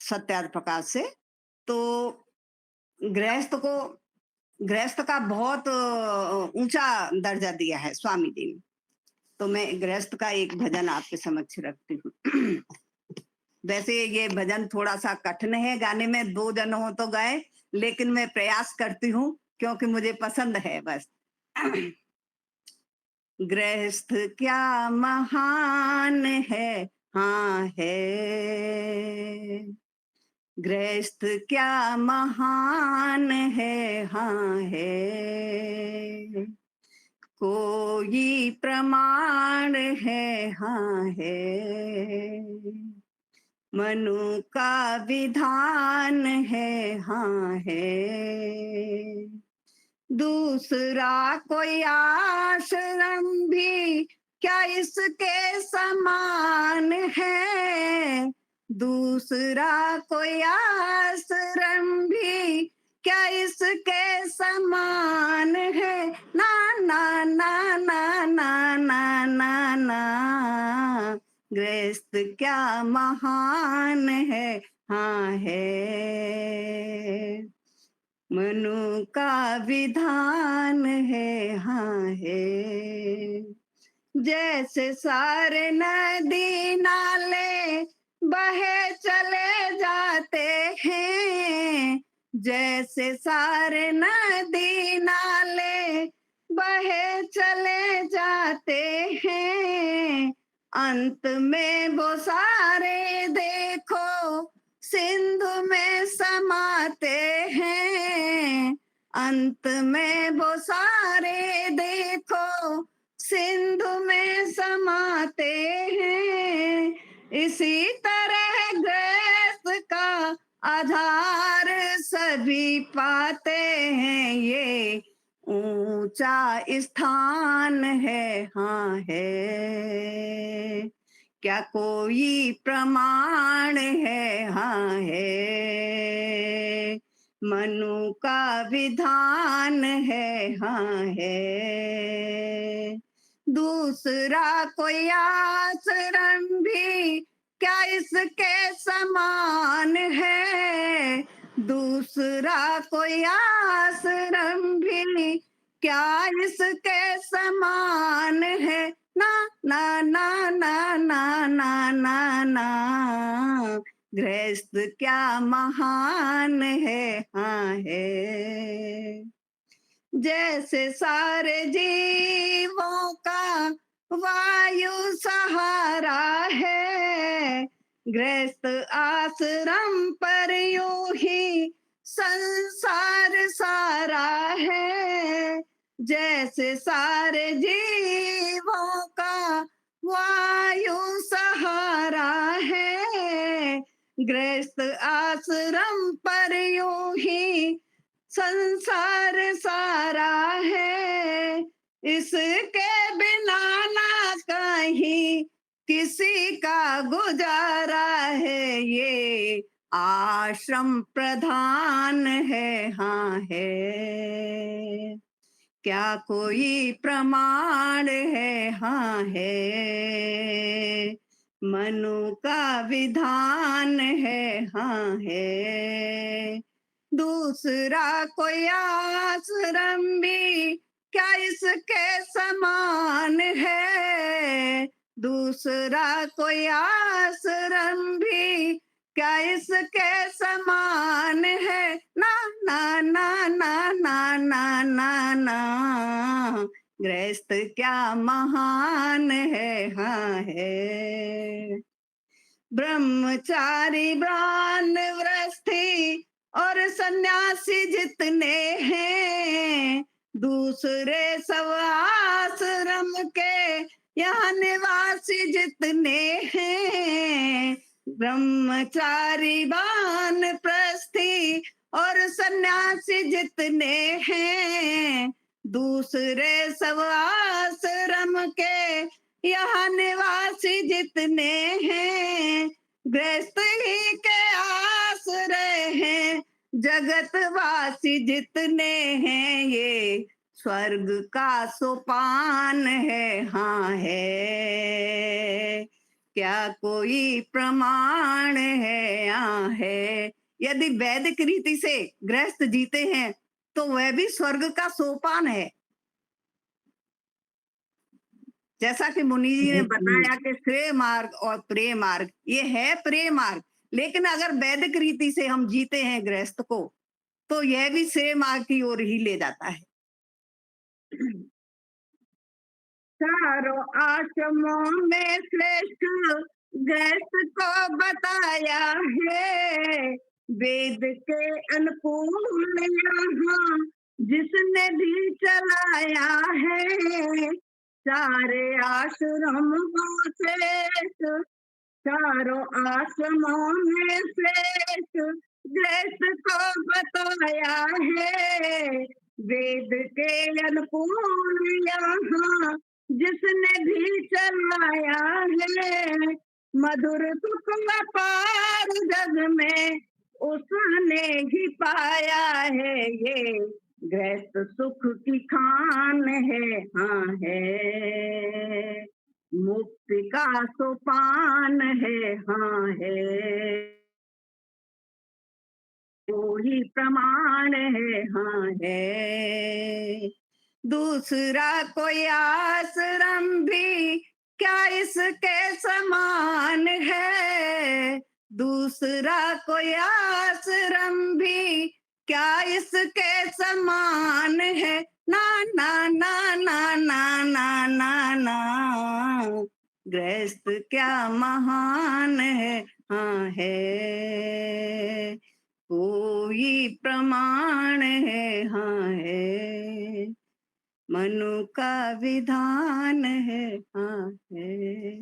सत्यार्थ प्रकाश से। तो गृहस्थ का बहुत ऊंचा दर्जा दिया है स्वामी जी ने। तो मैं गृहस्थ का एक भजन आपके समक्ष रखती हूँ। वैसे ये भजन थोड़ा सा कठिन है गाने में, 2 जन हो तो गाए, लेकिन मैं प्रयास करती हूँ क्योंकि मुझे पसंद है बस। गृहस्थ क्या महान है, हाँ है। गृहस्थ क्या महान है, हाँ है। कोई प्रमाण है, हाँ है। मनु का विधान है, हाँ है। दूसरा कोई आश्रम भी क्या इसके समान है। दूसरा कोई आश्रम भी क्या इसके समान है। ना ना ना ना ना ना ना ना, गृहस्थ क्या महान है, हाँ है। मनु का विधान है, हाँ है। जैसे सारे नदी नाले बहे चले जाते हैं, जैसे सारे नदी नाले बहे चले जाते हैं, अंत में वो सारे देखो सिंधु में समाते हैं। अंत में वो सारे देखो सिंधु में समाते हैं। इसी तरह गृहस्थ का आधार सभी पाते हैं, ये ऊंचा स्थान है, हाँ है। क्या कोई प्रमाण है, हाँ है। मनु का विधान है, हाँ है। दूसरा कोई आचरण भी क्या इसके समान है, दूसरा कोई आश्रम भी क्या इसके समान है। ना ना ना ना ना ना ना ना, गृहस्थ क्या महान है, हाँ है। जैसे सारे जीवों का वायु सहारा है, गृहस्थ आश्रम पर यूं ही संसार सारा है। जैसे सारे जीवों का वायु सहारा है, गृहस्थ आश्रम पर यूं ही संसार सारा है। इसके बिना ना कहीं किसी का गुजारा है, ये आश्रम प्रधान है, हाँ है। क्या कोई प्रमाण है, हाँ है। मनु का विधान है, हाँ है। दूसरा कोई आश्रम भी क्या इसके समान है, दूसरा कोई आश्रम भी क्या इसके समान है। ना ना ना ना ना ना ना ना, गृहस्थ क्या महान है, हाँ है। ब्रह्मचारी वानप्रस्थी और सन्यासी जितने हैं, दूसरे सब आश्रम के यहाँ निवासी जितने हैं, ब्रह्मचारी वानप्रस्थी और सन्यासी जितने हैं, दूसरे सब आश्रम के यहाँ निवासी जितने हैं, गृहस्थ ही के आश्रय हैं, जगतवासी जितने हैं, ये स्वर्ग का सोपान है, हाँ है। क्या कोई प्रमाण है, हाँ है। यदि वैदिक रीति से गृहस्थ जीते हैं तो वह भी स्वर्ग का सोपान है। जैसा कि मुनि जी ने बताया कि श्रेय मार्ग और प्रेय मार्ग, ये है प्रेय मार्ग, लेकिन अगर वैदिक रीति से हम जीते हैं गृहस्थ को तो यह भी श्रेय मार्ग की ओर ही ले जाता है। चारों आश्रमों में श्रेष्ठ गृहस्थ को बताया है, वेद के अनुकूल यहाँ जिसने भी चलाया है। सारे आश्रमों श्रेष्ठ, चारों आश्रमों में श्रेष्ठ गृहस्थ को बताया है, वेद के अनुकूल यहाँ जिसने भी चलाया है। मधुर सुख अपार जग में उसने ही पाया है, ये गृहस्थ सुख की खान है, हाँ है। मुक्ति का सोपान है, हाँ है। कोई प्रमाण है, हाँ है। दूसरा कोई आश्रम भी क्या इसके समान है, दूसरा कोई आश्रम भी क्या इसके समान है। ना ना ना ना ना ना ना ना, गृहस्थ क्या महान है, हाँ है। कोई प्रमाण है, हाँ है। मनु का विधान है, हाँ है।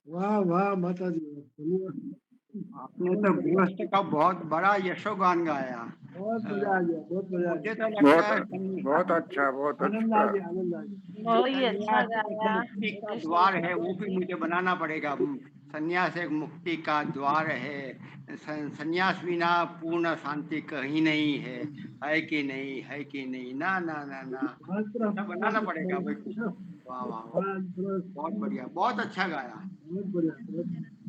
वाह वाह माता जी, धन्यवाद। आपने तो गृहस्थ का बहुत बड़ा यशोगान गाया। बहुत मजा आ गया, बहुत मजा आ मुझे गया, तो लगता है बहुत अच्छा, बहुत आनंद आ अच्छा। गया, आनंद आ गया। बहुत ही अच्छा संन्यास एक गाया। मुक्ति का कृष्ण द्वार है, वो भी जन्माष्टमी। मुझे बनाना पड़ेगा। संन्यास एक मुक्ति का द्वार है। संन्यास बिना पूर्ण शांति कहीं नहीं है। है कि नहीं, है कि नहीं? ना ना ना ना, मंत्र ऐसा बनाना पड़ेगा भाई कुछ। वाह वाह वाह, मंत्र बहुत बढ़िया, बहुत अच्छा गाया। बहुत बढ़िया,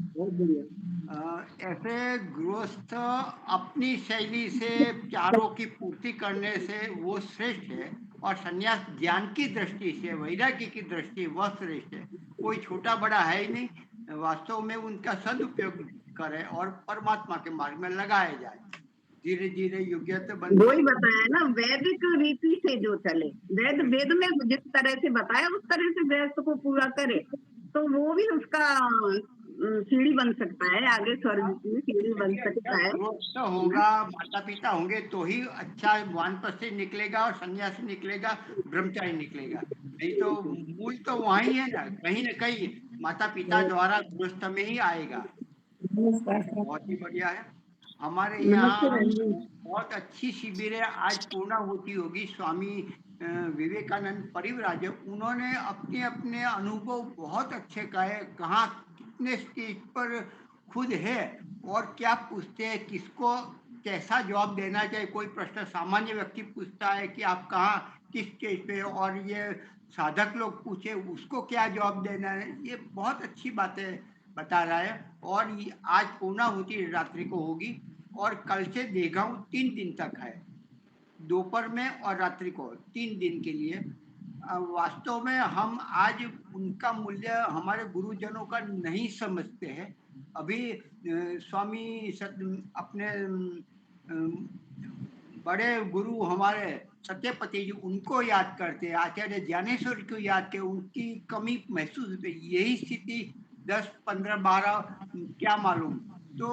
बहुत बढ़िया। ऐसे गृहस्थ अपनी शैली से चारों की पूर्ति करने से वो श्रेष्ठ है, और संन्यास ज्ञान की दृष्टि से, वैराग्य की दृष्टि वह श्रेष्ठ है। कोई छोटा बड़ा है ही नहीं, वास्तव में उनका सदुपयोग करे और परमात्मा के मार्ग में लगाया जाए। धीरे धीरे योग्यता बनती वही बताया ना, वैदिक रीति से जो चले, वेद में जिस तरह से बताया उस तरह से गृहस्थ को पूरा करे, तो वो भी उसका सीढ़ी बन सकता है, आगे स्वर्ग की सीढ़ी बन सकता है। गृहस्थ होगा, माता पिता होंगे तो ही अच्छा वानप्रस्थी निकलेगा और सन्यासी निकलेगा, ब्रह्मचारी निकलेगा। नहीं तो मूल तो वही है ना कहीं माता पिता द्वारा गृहस्थ में ही आएगा। बहुत ही बढ़िया है। हमारे नमस्ते यहाँ बहन जी। बहुत अच्छी शिविरें आज पूर्ण होती होगी। स्वामी विवेकानंद परिव्राजक, उन्होंने अपने अपने अनुभव बहुत अच्छे कहे, कहाँ कितने स्टेज पर खुद है और क्या पूछते हैं, किसको कैसा जवाब देना चाहिए। कोई प्रश्न सामान्य व्यक्ति पूछता है कि आप कहाँ किस स्टेज पे, और ये साधक लोग पूछे उसको क्या जवाब देना है, ये बहुत अच्छी बातें बता रहा है। और ये आज पूर्णाहुति रात्रि को होगी, और कल से देगांव 3 दिन तक है, दोपहर में और रात्रि को 3 दिन के लिए। वास्तव में हम आज उनका मूल्य हमारे गुरुजनों का नहीं समझते हैं। अभी स्वामी अपने बड़े गुरु हमारे सत्यपति जी, उनको याद करते, आचार्य ज्ञानेश्वर को याद के, उनकी कमी महसूस होती। यही स्थिति 10, 15, 12 क्या मालूम। तो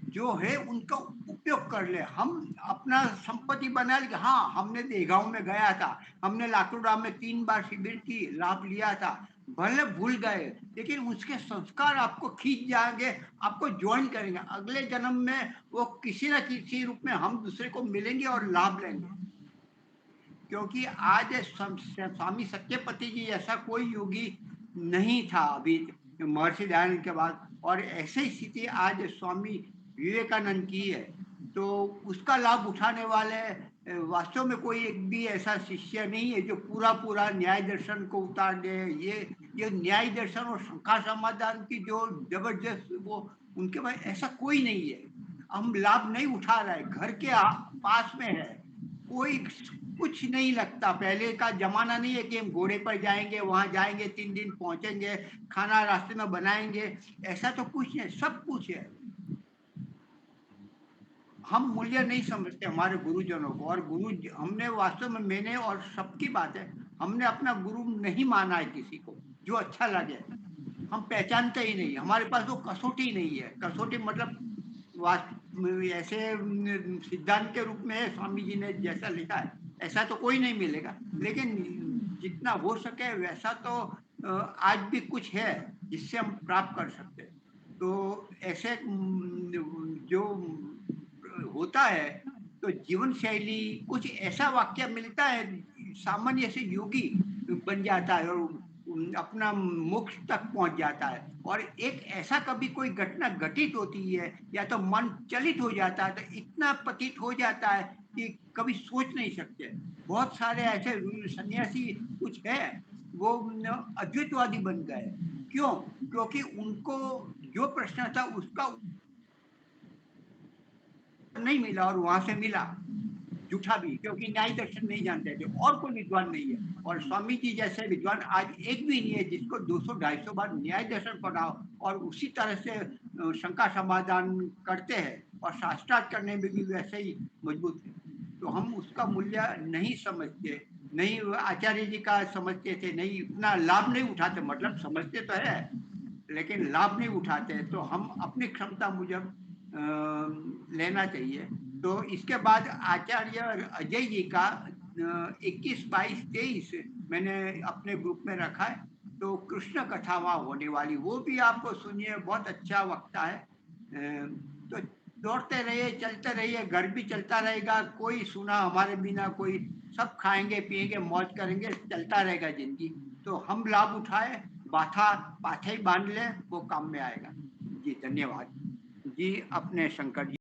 जो है उनका उपयोग कर ले। हम अपना संपत्ति बना ले, हाँ हमने देगांव में गया था, हमने लाकूड़ा में 3 बार शिविर की लाभ लिया था, भले भूल गए लेकिन उसके संस्कार आपको खींच जाएंगे, आपको ज्वाइन करेंगे। अगले जन्म में वो किसी न किसी रूप में हम दूसरे को मिलेंगे और लाभ लेंगे। क्योंकि आज स्वामी सत्यपति जी ऐसा कोई योगी नहीं था अभी महर्षि दयानंद के बाद, और ऐसी स्थिति आज स्वामी विवेकानंद की है। तो उसका लाभ उठाने वाले वास्तव में कोई एक भी ऐसा शिष्य नहीं है जो पूरा पूरा न्याय दर्शन को उतार दे। ये न्याय दर्शन और शंका समाधान की जो जबरदस्त वो उनके पास ऐसा कोई नहीं है। हम लाभ नहीं उठा रहे, घर के पास में है, कोई कुछ नहीं लगता। पहले का जमाना नहीं है कि हम घोड़े पर जाएंगे, वहां जाएंगे, 3 दिन पहुंचेंगे, खाना रास्ते में बनाएंगे, ऐसा तो कुछ नहीं, सब कुछ है। हम मूल्य नहीं समझते हमारे गुरुजनों को, और गुरु हमने वास्तव में, मैंने और सबकी बात है, हमने अपना गुरु नहीं माना है किसी को जो अच्छा लगे। हम पहचानते ही नहीं, हमारे पास वो कसौटी नहीं है। कसौटी मतलब ऐसे सिद्धांत के रूप में स्वामी जी ने जैसा लिखा है ऐसा तो कोई नहीं मिलेगा, लेकिन जितना हो सके वैसा तो आज भी कुछ है जिससे हम प्राप्त कर सकते हैं। तो ऐसे जो होता है, तो जीवन शैली कुछ ऐसा वाक्य मिलता है, सामान्य से योगी बन जाता है और अपना मोक्ष तक पहुंच जाता है। और एक ऐसा कभी कोई घटना घटित होती है या तो मन चलित हो जाता है, तो इतना पतित हो जाता है कि कभी सोच नहीं सकते। बहुत सारे ऐसे सन्यासी कुछ है वो अद्वैतवादी बन गए। क्यों? क्योंकि उनको जो प्रश्न था उसका नहीं मिला, और वहां से मिला झूठा भी, क्योंकि न्याय दर्शन नहीं जानते थे और कोई विद्वान नहीं है। और स्वामी जी जैसे विद्वान आज एक भी नहीं है जिसको 200-250 बार न्याय दर्शन पढ़ाओ और उसी तरह से शंका समाधान करते हैं, और शास्त्रार्थ करने में भी वैसे ही मजबूत है। तो हम उसका मूल्य नहीं समझते, नहीं आचार्य जी का समझते थे, नहीं उतना लाभ नहीं उठाते। मतलब समझते तो है लेकिन लाभ नहीं उठाते। तो हम अपनी क्षमता मुजब लेना चाहिए। तो इसके बाद आचार्य अजय जी का 21, 22, 23 मैंने अपने ग्रुप में रखा है। तो कृष्ण कथा वहाँ होने वाली, वो भी आपको सुनिए, बहुत अच्छा वक्ता है। तो दौड़ते रहिए, चलते रहिए, घर भी चलता रहेगा, कोई सुना हमारे बिना, कोई सब खाएंगे पिएंगे मौज करेंगे, चलता रहेगा जिंदगी। तो हम लाभ उठाए, बाथा पाछे ही बांध ले, वो काम में आएगा। जी धन्यवाद। जी अपने शंकर जी।